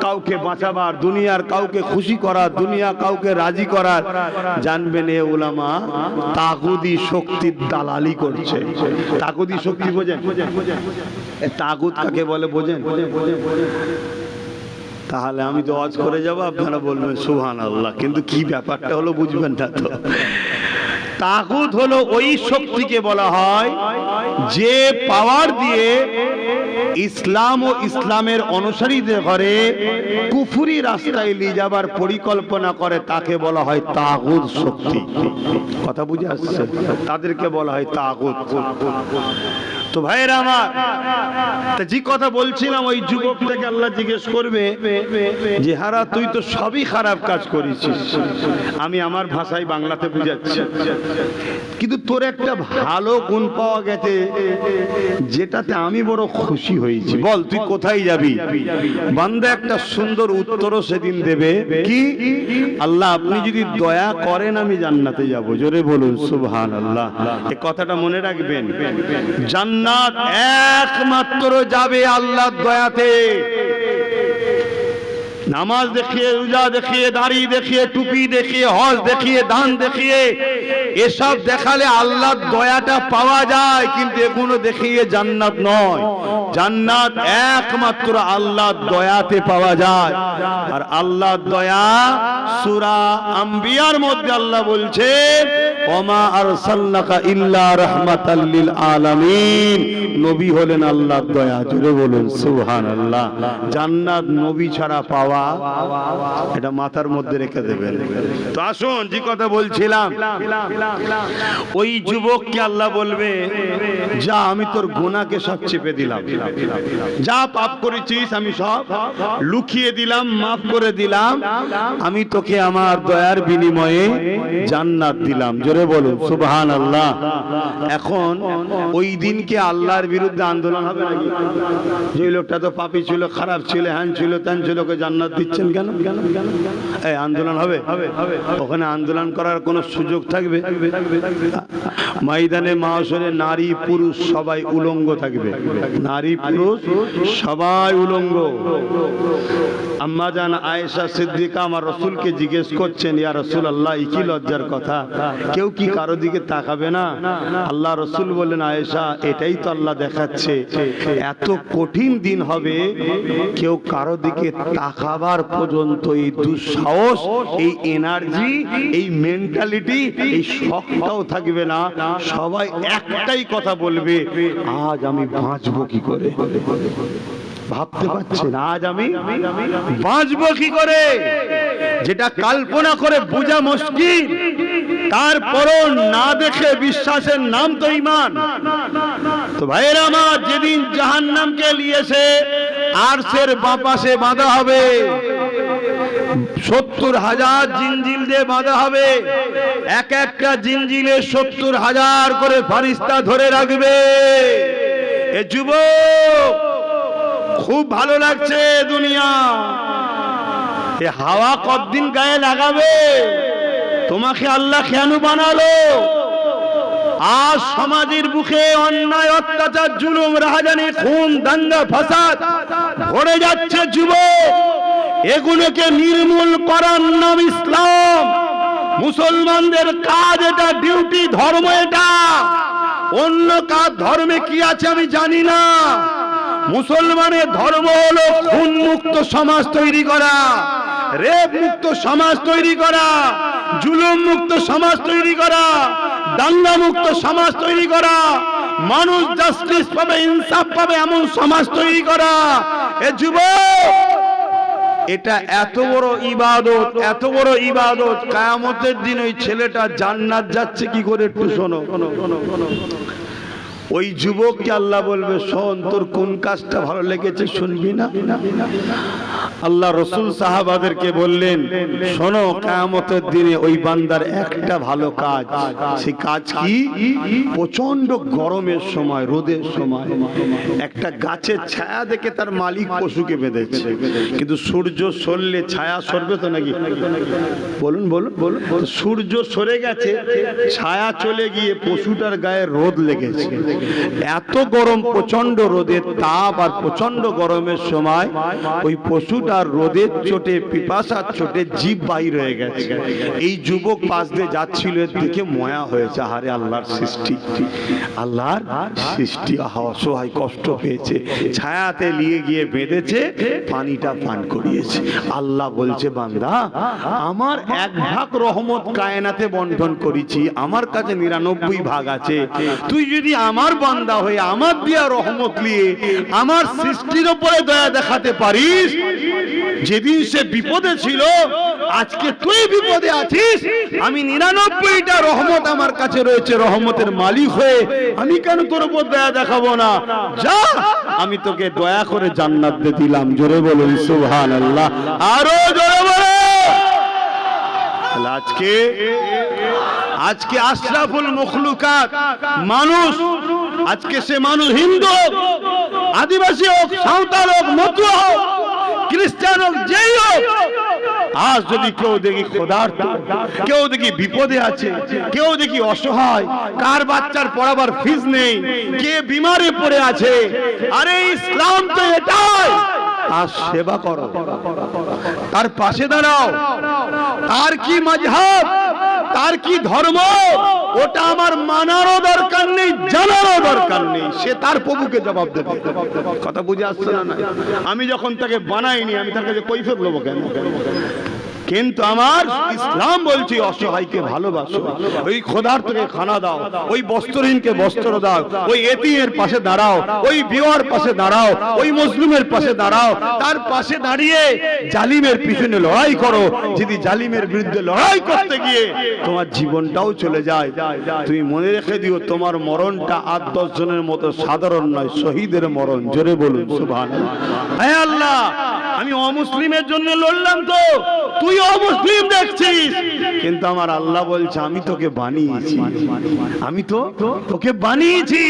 কাউকে বাঁচাবার, দুনিয়ার কাউকে খুশি করার, দুনিয়া কাউকে রাজি করার, জানবেন এ উলামা তাগুদি শক্তির দালালি করছে। তাগুদি শক্তি বোঝেন? তাগুত কাকে বলে বোঝেন? তাহলে আমি তো ওয়াজ করে যাব, আপনারা বলবেন সুবহানাল্লাহ, কিন্তু কি ব্যাপারটা হলো বুঝবেন না তো। তাগুত হলো ওই শক্তিকে বলা হয় যে পাওয়ার দিয়ে ইসলাম ও ইসলামের অনুসারীদের ঘরে কুফরি রাস্তায় নিয়ে যাবার পরিকল্পনা করে, তাকে বলা হয় তাগুত শক্তি। কথা বুঝে আসছে? তাদেরকে বলা হয় তাগুত। তো ভাইয়েরা আমার, যে কথা বলছিলাম, ওই যুবকটাকে আল্লাহ জিজ্ঞেস করবে যে হারা তুই তো সবই খারাপ কাজ করেছিস, আমি আমার ভাষায় বাংলাতে বুঝাচ্ছি, কিন্তু তোর একটা ভালো গুণ পাওয়া গেছে যেটাতে আমি বড় খুশি হয়েছি, বল তুই কোথায় যাবি? বান্দা একটা সুন্দর উত্তরও সেদিন দেবে, কি? আল্লাহ আপনি যদি দয়া করেন আমি জান্নাতে যাব। জোরে বলুন সুবহানাল্লাহ। এই কথাটা মনে রাখবেন, জান্নাত একমাত্র যাবে আল্লাহর দয়াতে। নামাজ দেখিয়ে, রোজা দেখিয়ে, দাড়ি দেখিয়ে, টুপি দেখিয়ে, হজ দেখিয়ে, দান দেখিয়ে, এসব দেখালে আল্লাহর দয়াটা পাওয়া যায়, কিন্তু এগুলো দেখিয়ে জান্নাত নয়। জান্নাত একমাত্র আল্লাহর দয়াতে পাওয়া যায়। আর আল্লাহর দয়া সূরা আম্বিয়ার মধ্যে আল্লাহ বলছে, ওমা আরসালনাকা ইল্লা রাহমাতাল লিল আলামিন। নবী হলেন আল্লাহর দয়া। জোরে বলুন সুবহানাল্লাহ। জান্নাত নবী ছাড়া পাওয়া, এটা মাথার মধ্যে রেখে দেবেন। তো আসুন, যে কথা বলছিলাম, ওই যুবককে আল্লাহ বলবে, যা আমি তোর গুনাহকে সব চেপে দিলাম, যা পাপ করেছিস আমি সব লুকিয়ে দিলাম, মাফ করে দিলাম, আমি তোকে আমার দয়ার বিনিময়ে জান্নাত দিলাম। জোরে বলুন সুবহানাল্লাহ। এখন ওই দিনকে আল্লাহর বিরুদ্ধে আন্দোলন হবে নাকি? যে লোকটা তো পাপী ছিল, খারাপ ছিল, হ্যান ছিল, ত্যান ছিল, ওকে জান্নাত দিচ্ছেন কেন? এই আন্দোলন হবে? ওখানে আন্দোলন করার কোনো সুযোগ থাকবে? ময়দানে মাহশরে নারী পুরুষ সবাই উলঙ্গ থাকবে, নারী পুরুষ সবাই উলঙ্গ। আম্মা জান আয়েশা সিদ্দিকা আমার রাসূলকে জিজ্ঞেস করছেন, ইয়া রাসূলুল্লাহ, কি লজ্জার কথা, কেউ কি কারো দিকে তাকাবে না? আল্লাহ রাসূল বললেন, আয়েশা, এটাই তো আল্লাহ দেখাচ্ছে, এত কঠিন দিন হবে, কেউ কারো দিকে তাকাবার পর্যন্ত এই দুঃসাহস, এই এনার্জি, এই মেন্টালিটি, এই শখটাও থাকবে না। সবাই একটাই কথা বলবে, আজ আমি বাঁচবো কি করে? ভাবতে পারছেন আজ আমি বাঁচবো কি করে? যেটা কল্পনা করে বোঝা মুশকিল, তারপরও না দেখে বিশ্বাসের নাম তো ঈমান। তো ভাইয়েরা আমার, যেদিন জাহান্নামকে নিয়েছে আরশের বাঁ পাশে বাঁধা হবে, 70,000 জিঞ্জিল দিয়ে বাঁধা হবে, এক একটা জিঞ্জিলে 70,000 করে ফেরেশতা ধরে রাখবে। এ যুবক, খুব ভালো লাগছে দুনিয়া, এ হাওয়া কতদিন গায়ে লাগাবে? তোমাকে আল্লাহ কেন বানালো? আজ সমাজের বুকে অন্যায়, অত্যাচার, জুলুম, রাহাজানি, খুন, দাঙ্গা, ফাসাদ ভরে যাচ্ছে। যুবক, এগুলোকে নির্মূল করার নাম ইসলাম। মুসলমানদের কাজ এটা, ডিউটি, ধর্ম এটা। অন্য কাজ ধর্মে কি আছে আমি জানি না। মুসলমানের ধর্ম হলো খুন মুক্ত সমাজ তৈরি করা, রেপ মুক্ত সমাজ তৈরি করা, জুলুম মুক্ত সমাজ তৈরি করা, দাঙ্গা মুক্ত সমাজ তৈরি করা, মানুষ জাস্টিস পাবে, ইনসাফ পাবে এমন সমাজ তৈরি করা। এ যুবক, এটা এত বড় ইবাদত, এত বড় ইবাদত, কিয়ামতের দিন ওই ছেলেটা জান্নাত যাচ্ছে কি করে একটু শোনো। ওই যুবককে আল্লাহ বলবে, শোন, তোর কোন কাজটা ভালো লেগেছে শুনবি না? আল্লাহ রাসূল সাহাবাদেরকে বললেন, শোনো, কিয়ামতের দিনে ওই বান্দার একটা ভালো কাজ। সেই কাজ কি? প্রচন্ড গরমের সময়, রোদের সময় একটা গাছের ছায়া দেখে তার মালিক পশুকে বেঁধেছে, কিন্তু সূর্য সরলে ছায়া সরবে তো নাকি? বলুন বলুন বলুন। সূর্য সরে গেছে, ছায়া চলে গিয়ে পশুটার গায়ে রোদ লেগেছে। এত গরম, প্রচন্ড রোদের তাপ আর প্রচন্ড গরমের সময় ওই পশুটা কষ্টটা রোদের চোটে পিপাসার চোটে জিভ বাইর হয়ে গেছে। এই যুবক পাশ দিয়ে যাচ্ছিল, এর দিকে ময়া হয়েছে, আরে আল্লাহর সৃষ্টি, আল্লাহর সৃষ্টি, অসহায় কষ্ট পেয়েছে, ছায়াতে নিয়ে গিয়ে বেঁধেছে, পানিটা পান করিয়েছে। আল্লাহ বলছে বান্দা, আমার 1 ভাগ রহমত কায়নাতে বন্টন করেছি, আমার কাছে 99 ভাগ আছে। তুই যদি আমার বান্দা হয়ে আমার দিয়া রহমত নিয়ে আমার সৃষ্টির উপরে দয়া দেখাতে পারিস, যেদিন সে বিপদে ছিল আজকে তুই বিপদে আছিস, আমি 99টা রহমত আমার কাছে রয়েছে, রহমতের মালিক হয়ে আমি কেন তোর উপর দয়া দেখাবো না? যা, আমি তোকে দয়া করে জান্নাত দিয়ে দিলাম। জোরে বলুন সুবহানাল্লাহ, আরো জোরে বলো। আজকে আশরাফুল মখলুকাত মানুষ, আজকে সে মানুষ হিন্দু হোক, আদিবাসী হোক, সাঁওতাল হোক, মতুয়া হোক, খ্রিস্টান হোক, যেই হোক, আজ যদি কেউ দেখি ক্ষুধার্ত, কেউ দেখি বিপদে আছে, কেউ দেখি অসহায়, কার বাচ্চার পড়াবার ফিস নেই, কে বিমারে পড়ে আছে, আরে ইসলাম তো এটাই, তার সেবা করো, তার পাশে দাঁড়াও। তার কি মাযহাব, তার কি ধর্ম, ওটা আমার মানারও দরকার নেই, জানারও দরকার নেই, সে তার প্রভুকে জবাব দেবে। কথা বুঝে আসছে না? আমি যখন তাকে বানাইনি, আমি তার কাছে কৈফিয়ত নেবো কেন? কিন্তু আমার ইসলাম বলছে অসহায়কে ভালোবাসো, ওই ক্ষুধার্তকে খানা দাও, ওই বস্ত্রহীনকে বস্ত্র দাও, ওই এতিমের পাশে দাঁড়াও, ওই বিধবার পাশে দাঁড়াও, ওই মুসলিমের পাশে দাঁড়াও, তার পাশে দাঁড়িয়ে জালিমের পিছনে লড়াই করো। যদি জালিমের বিরুদ্ধে লড়াই করতে গিয়ে তোমার জীবনটাও চলে যায়, তুমি মনে রেখে দিও তোমার মরণটা 8-10 জনের মতো সাধারণ নয়, শহীদের মরণ। জোরে বলুন সুবহানাল্লাহ। হে আল্লাহ, আমি অমুসলিমের জন্য লড়লাম, তো তুই অমুসলিম দেখছিস, কিন্তু আমার আল্লাহ বলছে আমি তোকে বানিয়েছি, আমি তো তোকে বানিয়েছি,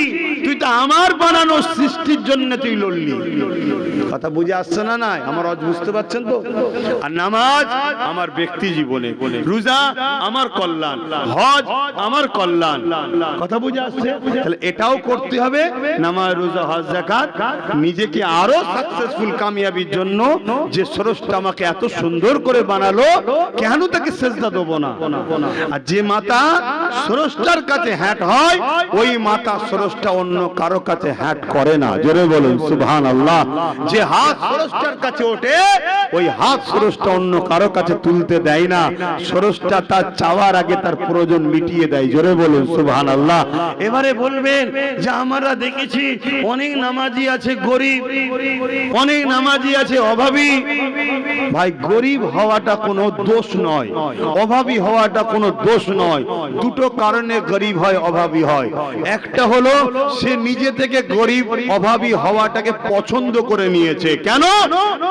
তুই তো আমার বানানো সৃষ্টির জন্য তুই লড়লি। কথা বুঝে আসছে না? নাই আমার আজ বুঝতে পারছেন তো? আর নামাজ আমার ব্যক্তি জীবনে, রোজা আমার কল্যাণ, হজ আমার কল্যাণ। কথা বুঝে আসছে? তাহলে এটাও করতে হবে, নামাজ, রোজা, হজ, যাকাত, নিজেকে আরো সাকসেসফুল কামিয়াবির জন্য। যে স্রষ্টা আমাকে এত সুন্দর করে বানালো, কেন তাকে সেজদা দেব না? আর যে মাতা স্রষ্টার কাছে হ্যাট হয়, ওই মাতা স্রষ্টা অন্য কারো কাছে হ্যাট করে না। জোরে বলুন সুবহানাল্লাহ। যে হাত স্রষ্টার কাছে ওঠে, ওই হাত স্রষ্টা অন্য কারো কাছে তুলতে দেয় না, স্রষ্টা তার চাওয়ার আগে তার প্রয়োজন মিটিয়ে দেয়। জোরে বলুন সুবহানাল্লাহ। এবারে বলবেন যে আমরা দেখেছি অনেক নামাজি আছে গরিব, অনেক নামাজি আছে অভাবী। ভাই, গরিব হওয়াটা কোনো দোষ নয়, অভাবী হওয়াটা কোনো দোষ নয়। দুটো কারণে গরিব হয়, অভাবী হয়। একটা হলো সে নিজে থেকে গরিব অভাবী হওয়াটাকে পছন্দ করে নিয়েছে। কেন?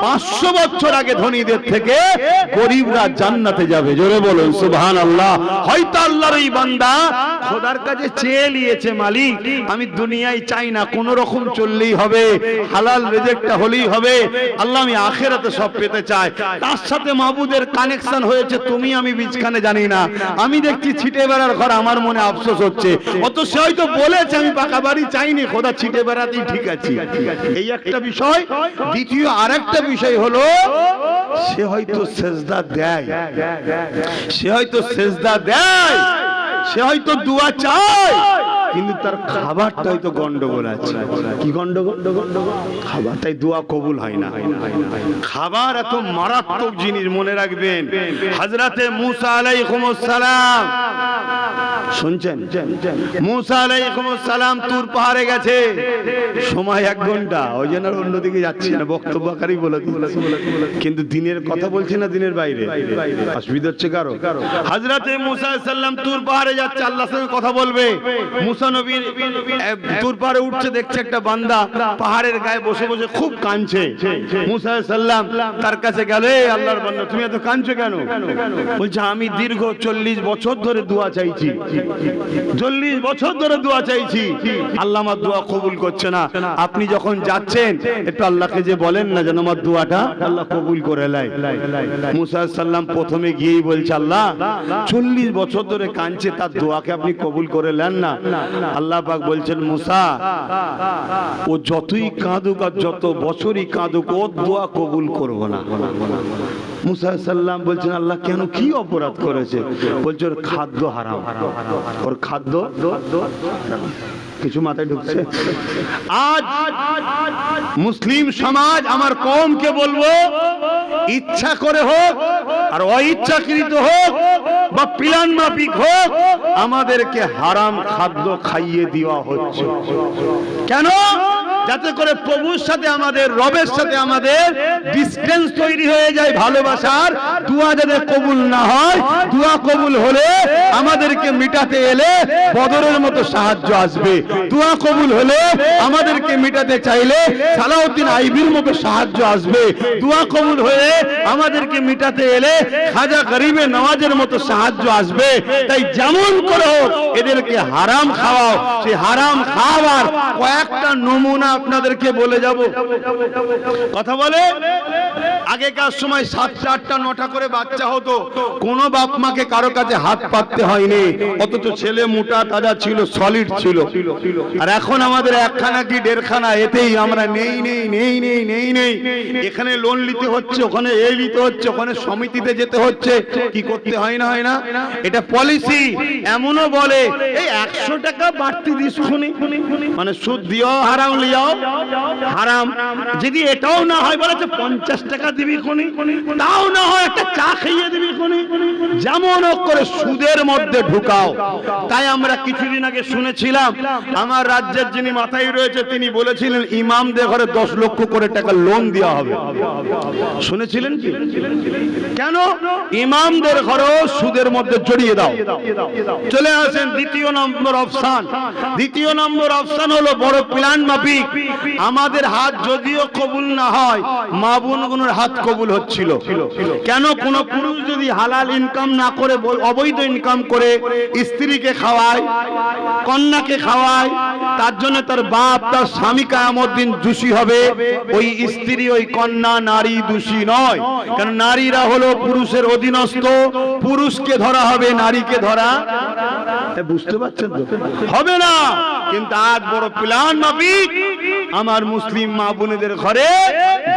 500 বছর আগে ধনীদের থেকে গরিবরা জান্নাতে যাবে। জোরে বলুন সুবহানাল্লাহ। হয়তো আল্লাহর এই বান্দা খোদার কাছে চেয়ে নিয়েছে, মালিক আমি দুনিয়ায় চাই না, কোন রকম চললেই হবে, হালাল রিজিকটা হলেই হবে, আল্লাহ আমি আখিরাতে সব পেতে চাই। তার সাথে মাবুদের কানেকশন হয়েছে, তুমি আমি বীজখানে জানি না, আমি দেখছি ছিটে বেড়ার ঘর, আমার মনে আফসোস হচ্ছে। অত সে হয়তো বলেছে আমি পাকা বাড়ি চাইনি, খোদা ছিটে বেড়াতেই ঠিক আছে। এই একটা বিষয়। দ্বিতীয় আরেকটা বিষয় হলো সে হয়তো সেজদা দেয়, সে হয়তো সেজদা দেয়, সে হয়তো দোয়া চায়, কিন্তু তার খাবারটা হয়তো গন্ডগোল আছে। কি গন্ডগোল? খাবার, তাই দোয়া কবুল হয় না। খাবার এত মারাত্মক জিনিস, মনে রাখবেন। হযরতে মুসা আলাইহিস সালাম, শুনছেন? মুসা আলাইহিস সালাম তুর পাহাড়ে গেছে, সময় 1 ঘন্টা, ওই জন্য অন্যদিকে যাচ্ছি না, বক্তব্যকারী বলে দিচ্ছি, কিন্তু দিনের কথা বলছি না, দিনের বাইরে। অসুবিধা হচ্ছে কারো? হযরতে মুসা আলাইহিস সালাম তুর পাহাড়ে যাচ্ছে, আল্লাহর সঙ্গে কথা বলবে। মুসা নবী তুর পাহাড়ে উঠছে, দেখছে একটা বান্দা পাহাড়ের গায়ে বসে বসে খুব কাঁদছে। মুসা আলাইহিস সালাম তার কাছে গেলে, আল্লাহর বান্দা তুমি এত কাঁদছো কেন? বলছে আমি দীর্ঘ 40 বছর ধরে দোয়া চাইছি, 40 বছর ধরে দোয়া চাইছি, আল্লাহ আমার দোয়া কবুল করছে না। আপনি যখন যাচ্ছেন একটু আল্লাহকে যে বলেন না যেন আমার দোয়াটা আল্লাহ কবুল করে নেয়। মুসা সাল্লাম প্রথমে গিয়েই বলছে, আল্লাহ 40 বছর ধরে কাঁদছে, তার দোয়াকে আপনি কবুল করে নেন না। আল্লাহ পাক বলছেন, মুসা ও যতই কাঁদুক আর যত বছরই কাঁদুক ওর দোয়া কবুল করব না। মুসা সাল্লাম বলছেন, আল্লাহ কেন, কি অপরাধ করেছে? বলছে ওর খাদ্য হারাম, ওর খাদ্য। কিছু মাথায় ঢুকছে? আজ মুসলিম সমাজ আমার কওমকে বলবো, ইচ্ছা করে হোক আর অইচ্ছাকৃত হোক বা প্ল্যান মাফিক হোক, আমাদেরকে হারাম খাদ্য খাইয়ে দেওয়া হচ্ছে। কেন? যাতে করে প্রভুর সাথে আমাদের, রবের সাথে আমাদের ডিসটেন্স তৈরি হয়ে যায় ভালোবাসার। দোয়া যাতে কবুল না হয়, দোয়া কবুল হলে আমাদেরকে মিটাতে এলে বদরের মতো সাহায্য আসবে। দোয়া কবুল হলে আমাদেরকে মিটাতে চাইলে সালাউদ্দিন আইবির মতো সাহায্য আসবে। দোয়া কবুল হয়ে আমাদেরকে মিটাতে এলে খাজা গরিবে নওয়াজের মতো সাহায্য আসবে। তাই যেমন করে হোক এদেরকে হারাম খাওয়াও। সেই হারাম খাওয়ার কয়েকটা নমুনা আপনাদেরকে বলে যাব। কথা বলে, আগেকার সময় 7টা 8টা 9টা করে বাচ্চা হতো, কোনো বাপ মাকে কারো কাছে হাত পাততে হয়নি, অথচ ছেলে মোটা তাজা ছিল, সলিড ছিল। আর এখন আমাদের একখানা কি দেড়খানা, এতেই আমরা নেই নেই নেই নেই নেই নেই, এখানে লোন নিতে হচ্ছে, ওখানে এই নিতে হচ্ছে, ওখানে সমিতিতে যেতে হচ্ছে। কি করতে হয় না, হয় না? এটা পলিসি। এমনও বলে এই 100 টাকা বাড়তি দিস খুনি, মানে সুদ দিও হারাম লিয়াও হারাম। যদি এটাও না হয় বলেছে 50 টাকা দিবি খুনি, তাও না হয় একটা চা খাইয়ে দিবি খুনি। যেমন করে সুদের মধ্যে ঢুকাও। তাই আমরা কিছুদিন আগে শুনেছিলাম আমার রাজ্যের যিনি মাথায় রয়েছে তিনি বলেছিলেন ইমামদের ঘরে 10 লক্ষ করে টাকা লোন দেওয়া হবে। শুনেছিলেন কি? কেন? ইমামদের ঘরেও সুদের মধ্যে জড়িয়ে দাও। চলে আসেন দ্বিতীয় নম্বর অপশন। দ্বিতীয় নম্বর অপশন হলো বড় প্ল্যান মাফিক। আমাদের হাত যদিও কবুল না হয়, মা বোনগুলোর হাত কবুল হচ্ছিল। কেন? কোন পুরুষ যদি হালাল ইনকাম না করে অবৈধ ইনকাম করে স্ত্রীকে খাওয়ায়, কন্যাকে খাওয়ায়, তার জন্য তার বাপ তার স্বামী কিয়ামত দিন দোষী হবে। ওই স্ত্রী ওই কন্যা নারী দোষী নয়, কারণ নারীরা হলো পুরুষের অধীনস্থ। পুরুষকে ধরা হবে, নারীকে ধরা বুঝতে পারছেন তো হবে না। কিন্তু আজ বড় প্ল্যান মাফিক আমার মুসলিম মা বোনেদের ঘরে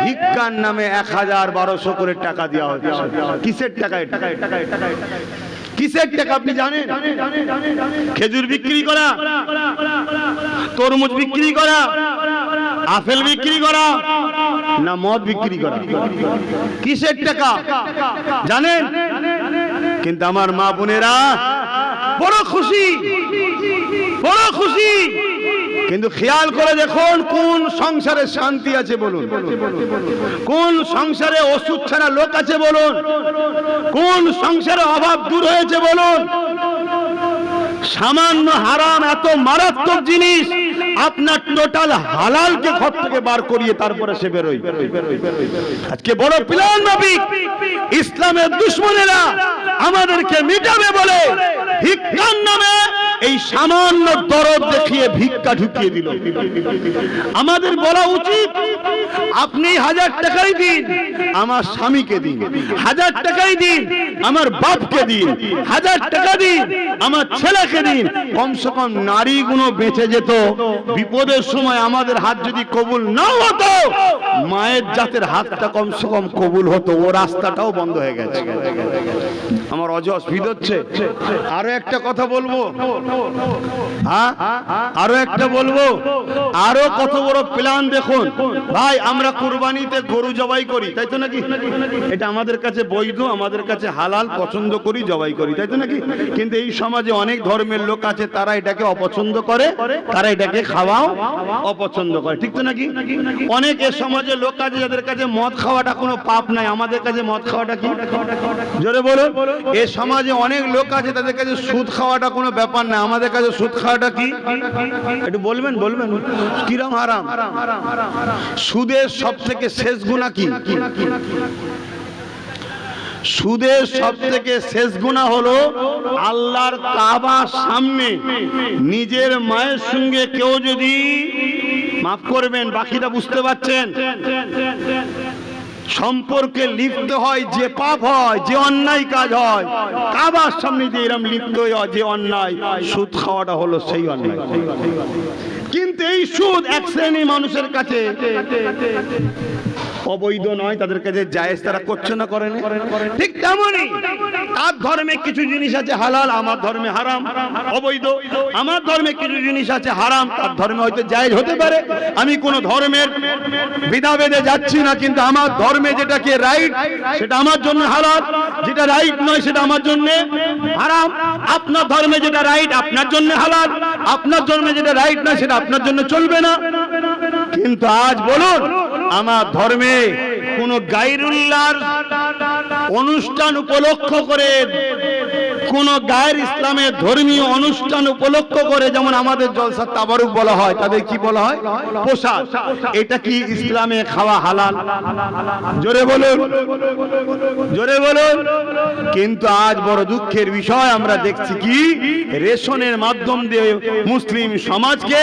ভিক্ষার নামে 1000-1200 করে টাকা দেওয়া হচ্ছে। কিসের টাকা? কিসের টাকা আপনি জানেন? খেজুর বিক্রি করা, তরমুজ বিক্রি করা, আপেল বিক্রি করা, না মদ বিক্রি করা? কিসের টাকা জানেন? কিন্তু আমার মা বোনেরা বড় খুশি, বড় খুশি। কিন্তু খেয়াল করে দেখুন কোন সংসারে শান্তি আছে বলুন? কোন সংসারে ওষুধ ছাড়া লোক আছে বলুন? কোন সংসারে অভাব দূর হয়েছে বলুন? সামান্য হারাম এত মারাত্মক জিনিস আপনার টোটাল হালালকে ঘর থেকে বার করিয়ে তারপরে সে বেরোয়। আজকে বড় প্ল্যান মাফিক ইসলামের দুশমনেরা আমাদেরকে মিটাবে বলে ভিক্ষার নামে এই সামান্য দরদ দেখিয়ে ভিক্ষা ঢুকিয়ে দিল। আমাদের বলা উচিত আপনি 1000 টাকাই দিন, আমার স্বামীকে দিন। 1000 টাকাই দিন, আমার বাপকে দিন। 1000 টাকা দিন, আমার ছেলেকে দিন। কমসে কম নারীগুলো বেঁচে যেত। বিপদের সময় আমাদের হাত যদি কবুল না হতো, মায়ের জাতের হাতটা কমসে কম কবুল হতো। ও রাস্তাটাও বন্ধ হয়ে গেছে। আমার অস্বস্তি হচ্ছে। আরো একটা কথা বলবো, হ্যাঁ আরো একটা বলবো। আরো কত বড় প্ল্যান দেখুন ভাই। আমরা কুরবানিতে গরু জবাই করি, তাই তো নাকি? এটা আমাদের কাছে বৈধ, আমাদের কাছে হালাল, পছন্দ করি, জবাই করি, তাই তো নাকি? কিন্তু এই সমাজে অনেক ধর্মের লোক আছে, তারা এটাকে অপছন্দ করে, তারা এটাকে খাওয়াও অপছন্দ করে, ঠিক তো নাকি? অনেক এ সমাজে লোক আছে যাদের কাছে মদ খাওয়াটা কোনো পাপ নাই, আমাদের কাছে মদ খাওয়াটা কি? জোরে বলো। এ সমাজে অনেক লোক আছে তাদের কাছে সুদ খাওয়াটা কোনো ব্যাপার না, আমাদের কাছে সুদ খাওয়াটা কি? একটু বলবেন, বলবেন কিরম হারাম? সুদের সব থেকে শেষ গুনাহ কি? সুদের সব থেকে শেষ গুনাহ হলো আল্লাহর কাবার সামনে নিজের মায়ের সঙ্গে কেউ যদি, মাফ করবেন বাকিটা বুঝতে পারছেন, সম্পর্কে লিপ্ত হয়, যে পাপ হয়, যে অন্যায় কাজ হয়, কাবার সামনে যে এরকম লিপ্ত হয় যে অন্যায়, সুদ খাওয়াটা হলো সেই অন্যায়। কিন্তু এই সুদ এক শ্রেণী মানুষের কাছে অবৈধ নয়, তাদের কাছে জায়েজ, তারা করছে না, করে না। ঠিক তেমনই তার ধর্মে কিছু জিনিস আছে হালাল, আমার ধর্মে হারাম, অবৈধ। আমার ধর্মে কিছু জিনিস আছে হারাম, তার ধর্মে হয়তো জায়েজ হতে পারে। আমি কোন ধর্মের বিধাভেদে যাচ্ছি না, কিন্তু আমার ধর্মে যেটাকে রাইট সেটা আমার জন্য হালাল, যেটা রাইট নয় সেটা আমার জন্য হারাম। আপনার ধর্মে যেটা রাইট আপনার জন্য হালাল, আপনার ধর্মে যেটা রাইট নয় সেটা আপনার জন্য চলবে না। কিন্তু আজ বলুন, আমার ধর্মে কোন গায়রুল্লাহর অনুষ্ঠান উপলক্ষ করে, কোন গায়ের ইসলামের ধর্মীয় অনুষ্ঠান উপলক্ষ করে, যেমন আমাদের জলসা তাবারুক বলা হয়, তাদের কি বলা হয়? প্রসাদ। এটা কি ইসলামে খাওয়া হালাল? জোরে বলুন, জোরে বলুন। কিন্তু আজ বড় দুঃখের বিষয়, আমরা দেখছি কি রেশনের মাধ্যম দিয়ে মুসলিম সমাজকে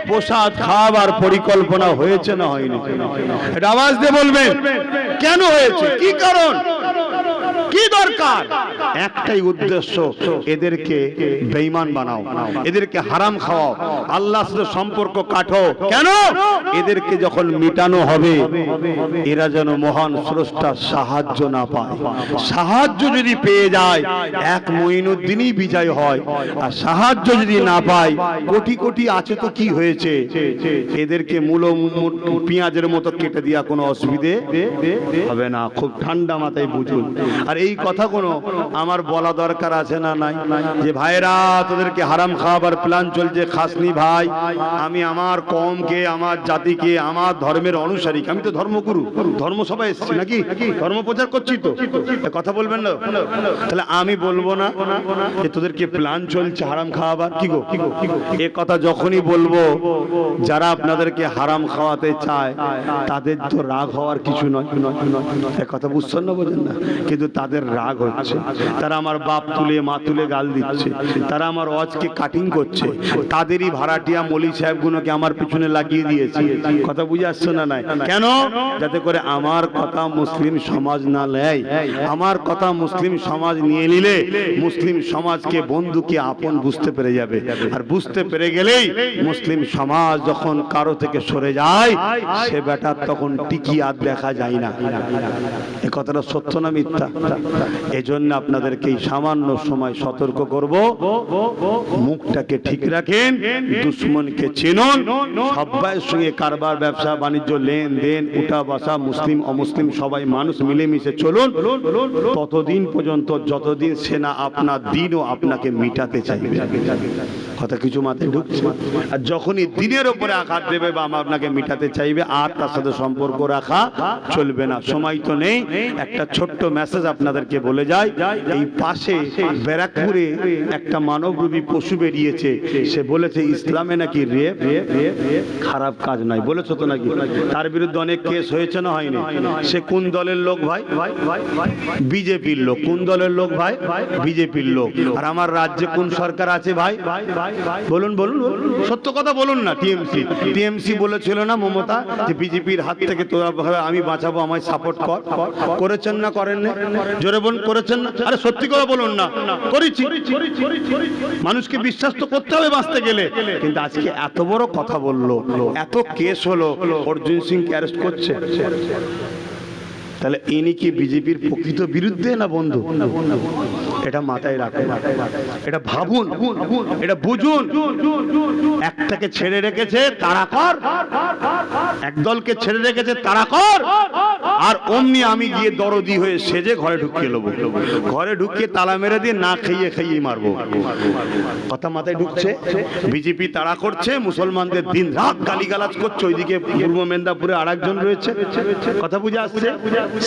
প্রসাদ খাওয়াবার পরিকল্পনা হয়েছে না হয়নি? এটা আওয়াজ দিয়ে বলবেন, কেন হয়েছে, কি কারণ, কি দরকার? একটাই উদ্দেশ্য, এদেরকে বেঈমান বানাও, এদেরকে হারাম খাওয়াও, আল্লাহর সাথে সম্পর্ক কাটো। কেন? এদেরকে যখন মিটানো হবে, এরা যেন মহান স্রষ্টার সাহায্য না পায়। সাহায্য যদি পেয়ে যায়, এক মুঈনুদ্দিনই বিজয় হয়। আর সাহায্য যদি না পায়, কোটি কোটি আছে তো কি হয়েছে, এদেরকে মূলো পেঁয়াজের মতো কেটে দেওয়া কোনো অসুবিধে হবে না। খুব ঠান্ডা মাথায় বুঝুন। আর এই কথা কোনো আমার বলা দরকার আছে না নাই, যে ভাইরা তোদেরকে হারাম খাওয়াবার প্ল্যান চলছে, খাসনি ভাই, আমি আমার কওমকে, আমার জাতিকে, আমার ধর্মের অনুসারী, আমি তো ধর্মগুরু, ধর্মসভায় এসেছি নাকি, ধর্ম প্রচার করছি, তো কথা বলবেন না? তাহলে আমি বলবো না যে তোদেরকে প্ল্যান চলছে হারাম খাওয়াবার? কি গো, এ কথা যখনই বলবো, যারা আপনাদেরকে হারাম খাওয়াতে চায় তাদের তো রাগ হওয়ার কিছু নয়, কথা বুঝছেন না, বোঝেন না? কিন্তু তাদের রাগ হচ্ছে, তারা আমার বাপ তুলে মা তুলে গাল দিচ্ছে, তারা আমার ওয়াজকে কাটিং করছে, তাদেরই ভাড়াটিয়া মৌলী সাহেবগুলোকে আমার পিছনে লাগিয়ে দিয়েছে। কথা বুঝে আসছে না? নাই কেন? যাতে করে আমার কথা মুসলিম সমাজ না নেয়। আমার কথা মুসলিম সমাজ নিয়ে নিলে মুসলিম সমাজকে বন্ধুকে আপন বুঝতে পেরে যাবে। আর বুঝতে পেরে গেলেই মুসলিম সমাজ যখন কারো থেকে সরে যায়, সে বেটার তখন টিকি আর দেখা যায় না। এ কথাটা সত্য না মিথ্যা? এজন্য আপনাদেরকে এই সামান্য সময় সতর্ক করব, মুখটাকে ঠিক রাখেন, দুশ্মনকে চিনুন, সবাইয়ের সঙ্গে কারবার, ব্যবসা বাণিজ্য, লেনদেন, উঠা বসা, মুসলিম অমুসলিম সবাই মানুষ মিলেমিশে চলুন, ততদিন পর্যন্ত যতদিন সে না আপনার দিনও আপনাকে মিটাতে চাইবে। কথা কিছু মাথায় ঢুকছে? আর যখনই দিনের উপরে আঘাত দেবে বা আপনাকে মিটাতে চাইবে, আর তার সাথে সম্পর্ক রাখা চলবে না। সময় তো নেই, একটা ছোট্ট মেসেজ আপনাদেরকে বলে যায়। এই পাশে ব্যারাকপুরে একটা মানবরূপী পশু বেরিয়েছে, সে বলেছে ইসলামে নাকি রেপ খারাপ কাজ নয়, বলেছো তো নাকি? তার বিরুদ্ধে অনেক কেস হয়েছে না হয়নি? সে কোন দলের লোক ভাই? বিজেপির লোক। কোন দলের লোক ভাই? বিজেপির লোক। আর আমার রাজ্যে কোন সরকার আছে ভাই? বলুন বলুন, সত্য কথা বলুন না। টিএমসি। টিএমসি বলেছিল না মমতা যে বিজেপির হাত থেকে তোরা আমি বাঁচাবো, আমায় সাপোর্ট কর। করেছেন না করেন না? জোরে বলুন, করেছেন না? আরে সত্যি কথা বলুন না। করেছি। মানুষকে বিশ্বাস তো করতে হবে বাঁচতে গেলে। কিন্তু আজকে এত বড় কথা বললো, এত কেস হলো, অর্জুন সিংকে অ্যারেস্ট করছে, তাহলে ইনি কি বিজেপির প্রকৃত বিরুদ্ধে না বন্ধু? এটা মাথায় রাখুন, এটা ভাবুন, এটা বুঝুন। একটাকে ছেড়ে রেখেছে তারা কর, একদলকে ছেড়ে রেখেছে তারা কর, আর অমনি আমি গিয়ে দরদি হয়ে সেজে ঘরে ঢুকিয়ে নেবো, ঘরে ঢুকিয়ে তালা মেরে দিয়ে না খাইয়ে খাইয়ে মারবো। কথা মাথায় ঢুকছে? বিজেপি তাড়া করছে, মুসলমানদের দিন রাত গালিগালাজ করছে, ওইদিকে পূর্ব মেদিনীপুরে আরেকজন রয়েছে। কথা বুঝে আসছে?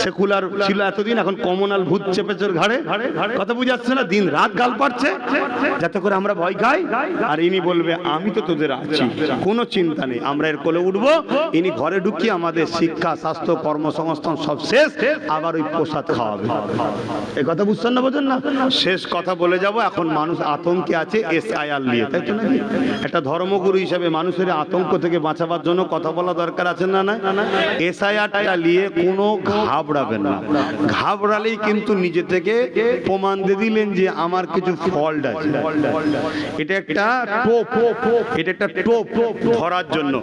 সেকুলার ছিল এতদিন, এখন কমনাল ভূত চেপেছে ওর ঘাড়ে। কথা বুঝাচ্ছে না? দিন রাত গাল পাচ্ছে যাতে করে আমরা ভয় খাই। আর ইনি বলবে আমি তো তোদের আছি, কোনো চিন্তা নেই, আমরা এর কোলে উঠবো। ইনি ঘরে ঢুকিয়ে আমাদের শিক্ষা, স্বাস্থ্য, কর্মসংস্থান সব শেষ, আবার ওই প্রসাদ খাওয়াবে। এই কথা বুঝছেন না? বোঝেন না? শেষ কথা বলে যাব। এখন মানুষ আতঙ্কে আছে SIR নিয়ে, তাই তো নাকি? একটা ধর্মগুরু হিসেবে মানুষের আতঙ্ক থেকে বাঁচাবার জন্য কথা বলা দরকার আছে না? না, SIRটা নিয়ে কোনো ঘাবড়াবেন না। ঘাবড়ালেই কিন্তু নিজে থেকে প্রমাণ দিয়ে দিলেন যে আমার কিছু ফল্ট আছে। এটা একটা টোপ, এটা একটা টোপ ধরার জন্য।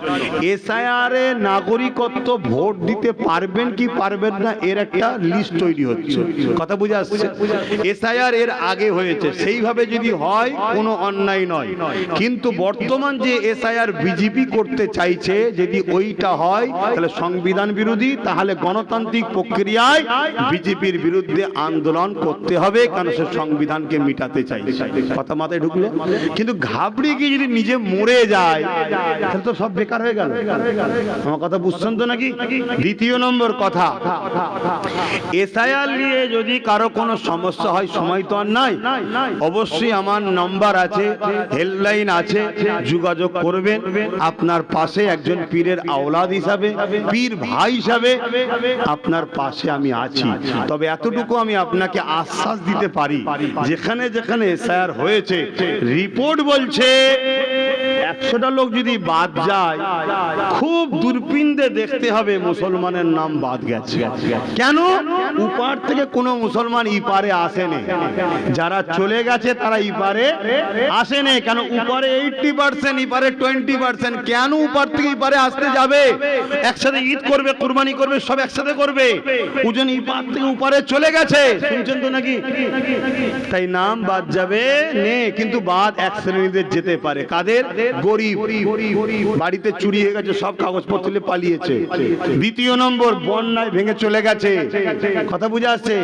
SIR এ নাগরিকত্ব ভোট দিতে পারবেন কি পারবেন না এর একটা লিস্ট তৈরি হচ্ছে। কথা বুঝে আসছে? SIR এর আগে হয়েছে, সেইভাবে যদি হয় কোনো অন্যায় নয়। কিন্তু বর্তমান যে SIR বিজেপি করতে চাইছে, যদি ওইটা হয় তাহলে সংবিধান বিরোধী, তাহলে গণতান্ত্রিক প্রক্রিয়ায় বিজেপির বিরুদ্ধে আন্দোলন করতে হবে, কারণ সে সংবিধানকে মিটাতে চাইছে। কথা মাথায় ঢুকলো? কিন্তু ঘাবড়ে গিয়ে যদি নিজে মরে যায় তাহলে তো সব বেকার হয়ে গেল। আমার কথা বুঝছেন তো নাকি? দ্বিতীয় নম্বর কথা, SIR নিয়ে যদি কারো কোনো সমস্যা হয়, সময় তো আর নাই, অবশ্যই আমার নাম্বার আছে, হেল্পলাইন আছে, যোগাযোগ করবেন। আপনার পাশে একজন পীরের আওলাদ হিসাবে, পীর ভাই হিসাবে আপনার পাশে আমি আছি। তবে এতটুকু আমি আপনাকে আশ্বাস দিতে পারি, যেখানে যেখানে SIR হয়েছে রিপোর্ট বলছে 100টা লোক যদি বাদ যায়, খুব দূরবীনতে দেখতে হবে মুসলমানের নাম বাদ গেছে। কেন? উপার থেকে কোনো মুসলমান ইপারে আসেনি, যারা চলে গেছে তারা ইপারে আসেনি। কেন? উপারে 80%, ইপারে 20%। কেন উপার থেকে ইপারে আসতে যাবে? একসাথে ঈদ করবে, কুরবানি করবে, সব একসাথে করবে। ওজন ইপার থেকে উপারে চলে গেছে, শুনছেন তো নাকি? তাই নাম বাদ যাবে নে, কিন্তু বাদ এক শ্রেণীদের যেতে পারে। কাদের? গরিব, বাড়িতে চুরি হয়ে গেছে, সব কাগজপত্র পালিয়েছে। দ্বিতীয় নম্বর, বন্যায় ভেঙে চলে গেছে। কথা বুঝে আসছে?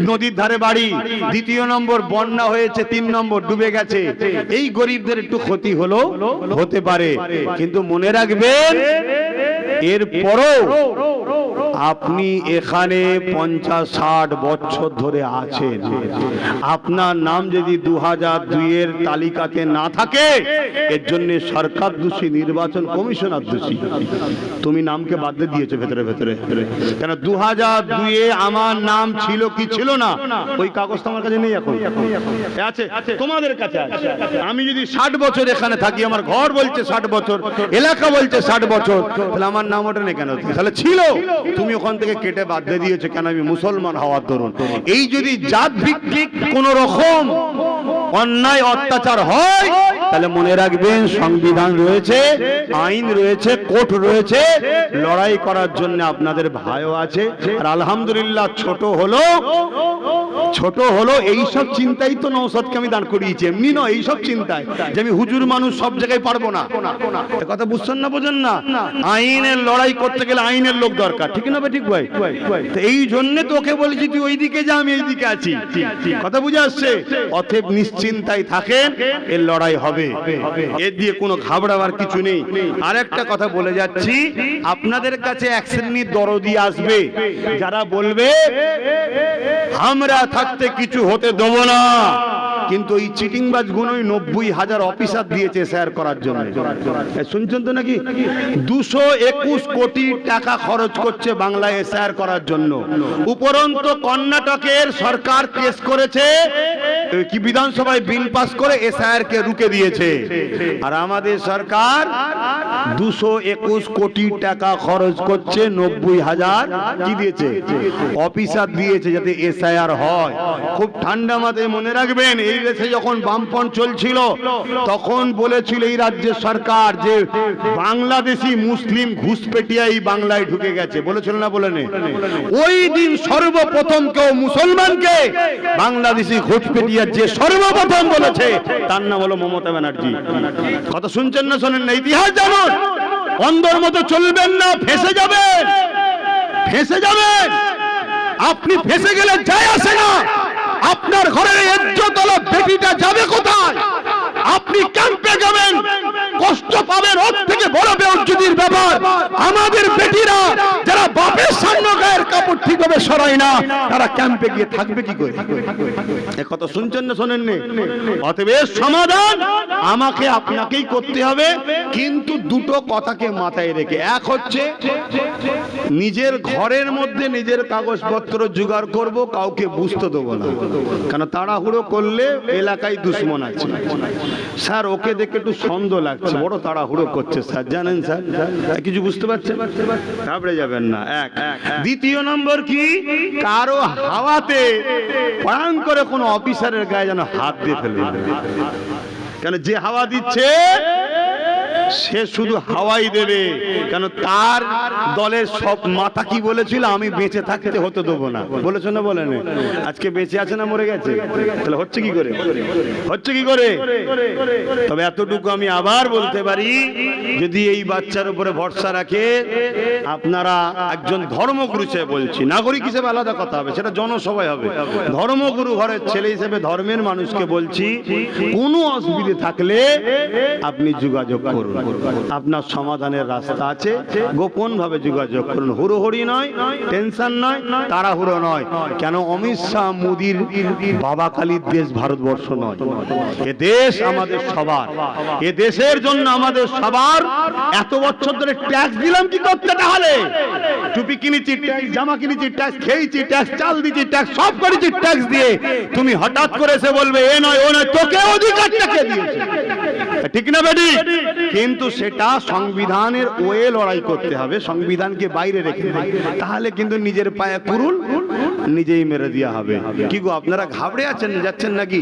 নদীর ধারে বাড়ি। দ্বিতীয় নম্বর, বন্যা হয়েছে। 3 নম্বর, ডুবে গেছে। এই গরিবদের একটু ক্ষতি হলো, হতে পারে, কিন্তু মনে রাখবেন এরপরও আপনি এখানে 50-60 বছর ধরে আছেন, আপনার নাম যদি 2002 এর তালিকাতে না থাকে, এর জন্য সরকার দোষী, নির্বাচন কমিশনার দোষী। তুমি নামকে বাদ দিয়ে দিয়েছো ভেতরে ভেতরে। কেন? 2002 এ আমার নাম ছিল কি ছিল না, ওই কাগজ তো আমার কাছে নেই। এখন আছে, তোমাদের কাছে আছে। আমি যদি 60 বছর এখানে থাকি, আমার ঘর বলছে 60 বছর, এলাকা বলছে 60 বছর, তাহলে আমার নাম ওটা নেই কেন? তাহলে ছিল, তুমি ওখান থেকে কেটে বাদ দিয়ে দিয়েছো। কেন? আমি মুসলমান হওয়ার দরুন। এই যদি জাত ভিত্তিক কোন রকম অন্যায় অত্যাচার হয়, তাহলে মনে রাখবেন সংবিধান রয়েছে, আইন রয়েছে, কোর্ট রয়েছে, লড়াই করার জন্য আপনাদের ভাইও আছে। আর আলহামদুলিল্লাহ ছোট হলো এইসব চিন্তাই তো নওশাদকে আমি দান করিয়েছি, এমনি নয়। এইসব চিন্তায় যে আমি হুজুর মানুষ, সব জায়গায় পারবো না, কথা বুঝছেন না? বোঝেন না? আইনের লড়াই করতে গেলে আইনের লোক দরকার, ঠিক না? ঠিক ভাই? এই জন্য তোকে বলেছি তুই ওই দিকে যা, আমি এই দিকে আছি। কথা বুঝে আসছে? অতএব নিশ্চিন্তায় থাকেন, এর লড়াই হবে, এর দিয়ে কোনো ঘাবড়াবার কিছু নেই। আরেকটা কথা বলে যাচ্ছি, আপনাদের কাছে এক শ্রেণীর দরদি আসবে, যারা বলবে আমরা থাকতে কিছু হতে দেব না। কিন্তু এই চিটিংবাজ গুলোই 90,000 অফিসার দিয়েছে শেয়ার করার জন্য। শুনছেন তো নাকি? 221 কোটি টাকা খরচ করছে বাংলায় শেয়ার করার জন্য। উপরন্ত কর্ণাটকের সরকার কেস করেছে, কি বিধানসভায় বিল পাস করে এসআইআর কে রুকে দিয়েছে। আর আমাদের সরকার 221 কোটি টাকা খরচ করছে, 90,000 কি দিয়েছে? অফিসার দিয়েছে, যাতে এসআইআর হয়। খুব ঠান্ডা মাথায় মনে রাখবেন, এই দেশে যখন বামপন্থ চলছিল তখন বলেছিল এই রাজ্যের সরকার যে বাংলাদেশি মুসলিম ঘুষপেটিয়া এই বাংলায় ঢুকে গেছে, বলেছিল না? বলেনি? ওই দিন সর্বপ্রথম কেউ মুসলমানকে বাংলাদেশি ঘুষপেটিয়া যে সর্বপ্রথম বলেছে তার নাম হলো মমতা ব্যানার্জি। কথা শুনছেন না শোনেন না? ইতিহাস জানুন। অন্ধের মতো চলবেন না, ফেঁসে যাবেন, ফেঁসে যাবেন। আপনি ফেঁসে গেলে যায় আসে না, আপনার ঘরের ইজ্জতওয়ালা বেটিটা যাবে কোথায়? আপনি ক্যাম্পে যাবেন, কষ্ট পাবেন ওর থেকে বড় বেউজ্জুদির ব্যাপার আমাদের বেটিরা যারা বাপের সামনে গায়ের কাপড় ঠিকভাবে সরায় না তারা ক্যাম্পে গিয়ে থাকবে কি করে? এ কথা শুনছেন না শোনেননি? অতএব এর সমাধান আমাকে আপনাকেই করতে হবে, কিন্তু দুটো কথাকে মাথায় রেখে। এক হচ্ছে নিজের ঘরের মধ্যে নিজের কাগজপত্র জোগাড় করব, কাউকে বুঝতে দেবো না, কারণ তাড়াহুড়ো করলে এলাকায় দুশ্মন আছে। স্যার ওকে দেখে একটু সন্দেহ লাগছে, বড় তাড়াহুড়ো করছে স্যার, জানেন স্যার, কিছু বুঝতে পারছেন? ঘাবড়ে যাবেন না। এক। দ্বিতীয় নম্বর কি, কারো হাওয়াতে প্রাণ করে কোনো অফিসারের গায়ে যেন হাত দিয়ে ফেলবে, কেন যে হাওয়া দিচ্ছে সে শুধু হাওয়াই দেবে, কেন তার দলের সব মাথা কি বলেছিল, আমি বেঁচে থাকতে হতে দেবো না, বলেছ না বলেন? আজকে বেঁচে আছে না মরে গেছে? তাহলে হচ্ছে কি করে? হচ্ছে কি করে? তবে এতটুকু আমি আবার বলতে পারি, যদি এই বাচ্চার উপরে ভরসা রাখে, আপনারা একজন ধর্মগুরু হিসেবে বলছি, নাগরিক হিসেবে আলাদা কথা হবে, সেটা জনসভায় হবে, ধর্মগুরু ঘরের ছেলে হিসেবে ধর্মের মানুষকে বলছি, কোনো অসুবিধা থাকলে আপনি যোগাযোগ করুন, আপনার সমাধানের রাস্তা আছে, গোপন ভাবে যোগাযোগ করুন, হুড়োহুড়ি নয়, টেনশন নয়, তাড়াহুড়ো নয়। কেন অমিত শাহ মোদির বাবা কালীর দেশ ভারতবর্ষ নয়, এ দেশ আমাদের সবার, এ দেশের জন্য আমাদের সবার। এত বছর ধরে ট্যাক্স দিলাম কি করতে? তাহলে টুপি কিনেছি ট্যাক্স, জামা কিনেছি ট্যাক্স, খেয়েছি ট্যাক্স, চাল দিচ্ছি ট্যাক্স, সব করেছি ট্যাক্স দিয়ে। তুমি হঠাৎ করে এসে বলবে এ নয় ও নয়, তোকে অধিকারটা কে দিয়েছে? ঠিক না বেটি? কিন্তু সেটা সংবিধানের ওয়ে লড়াই করতে হবে, সংবিধানকে বাইরে রেখে, তাহলে কিন্তু নিজের পায়ে কুরুল নিজেই মেরে দেওয়া হবে। কি গো আপনারা ঘাবড়ে যাচ্ছেন নাকি?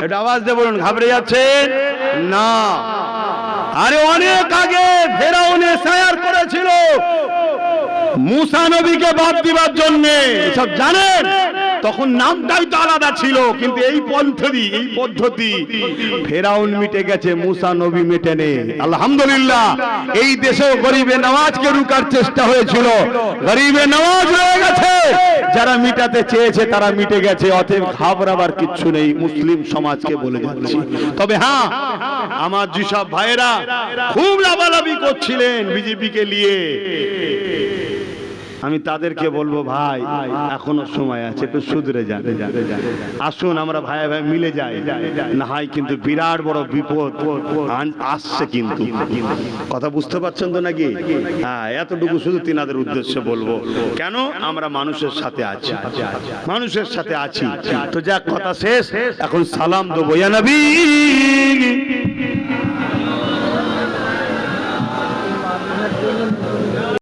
এটা আওয়াজ দিয়ে বলুন, ঘাবড়ে যাচ্ছেন না? আরে অনেক আগে ফেরাউনে শায়ার করেছিল মুসা নবীকে বাদ দিবার জন্য, সব জানেন? তখন নামটাই তো আলাদা ছিল, কিন্তু এই পদ্ধতি ফেরাউন মিটে গেছে, মুসা নবী মেটেনি। আলহামদুলিল্লাহ, এই দেশেও গরিবে নওয়াজকে রুকার চেষ্টা হয়েছিল, গরিবে নওয়াজ হয়ে গেছে, যারা মিটাতে চেয়েছে তারা মিটে গেছে। অতএব ঘাবড়াবার কিচ্ছু নেই, মুসলিম সমাজকে বলে যাচ্ছি। তবে হ্যাঁ, আমার যেসব ভাইয়েরা খুব লাভালাভি করছিলেন বিজেপিকে নিয়ে, আমি তাদেরকে বলবো ভাই এখনো সময় আছে, একটু শুধরে যান, আসুন আমরা ভাই ভাই মিলে যাই, না হয় কিন্তু বিরাট বড় বিপদ আসছে। কিন্তু কথা বুঝতে পারছেন তো নাকি? হ্যাঁ, এতটুকু শুধু তিনাদের উদ্দেশ্যে বলবো, কেন আমরা মানুষের সাথে আছি, মানুষের সাথে আছি। তো যাক, কথা শেষ, এখন সালাম দেবো। ইয়া নবী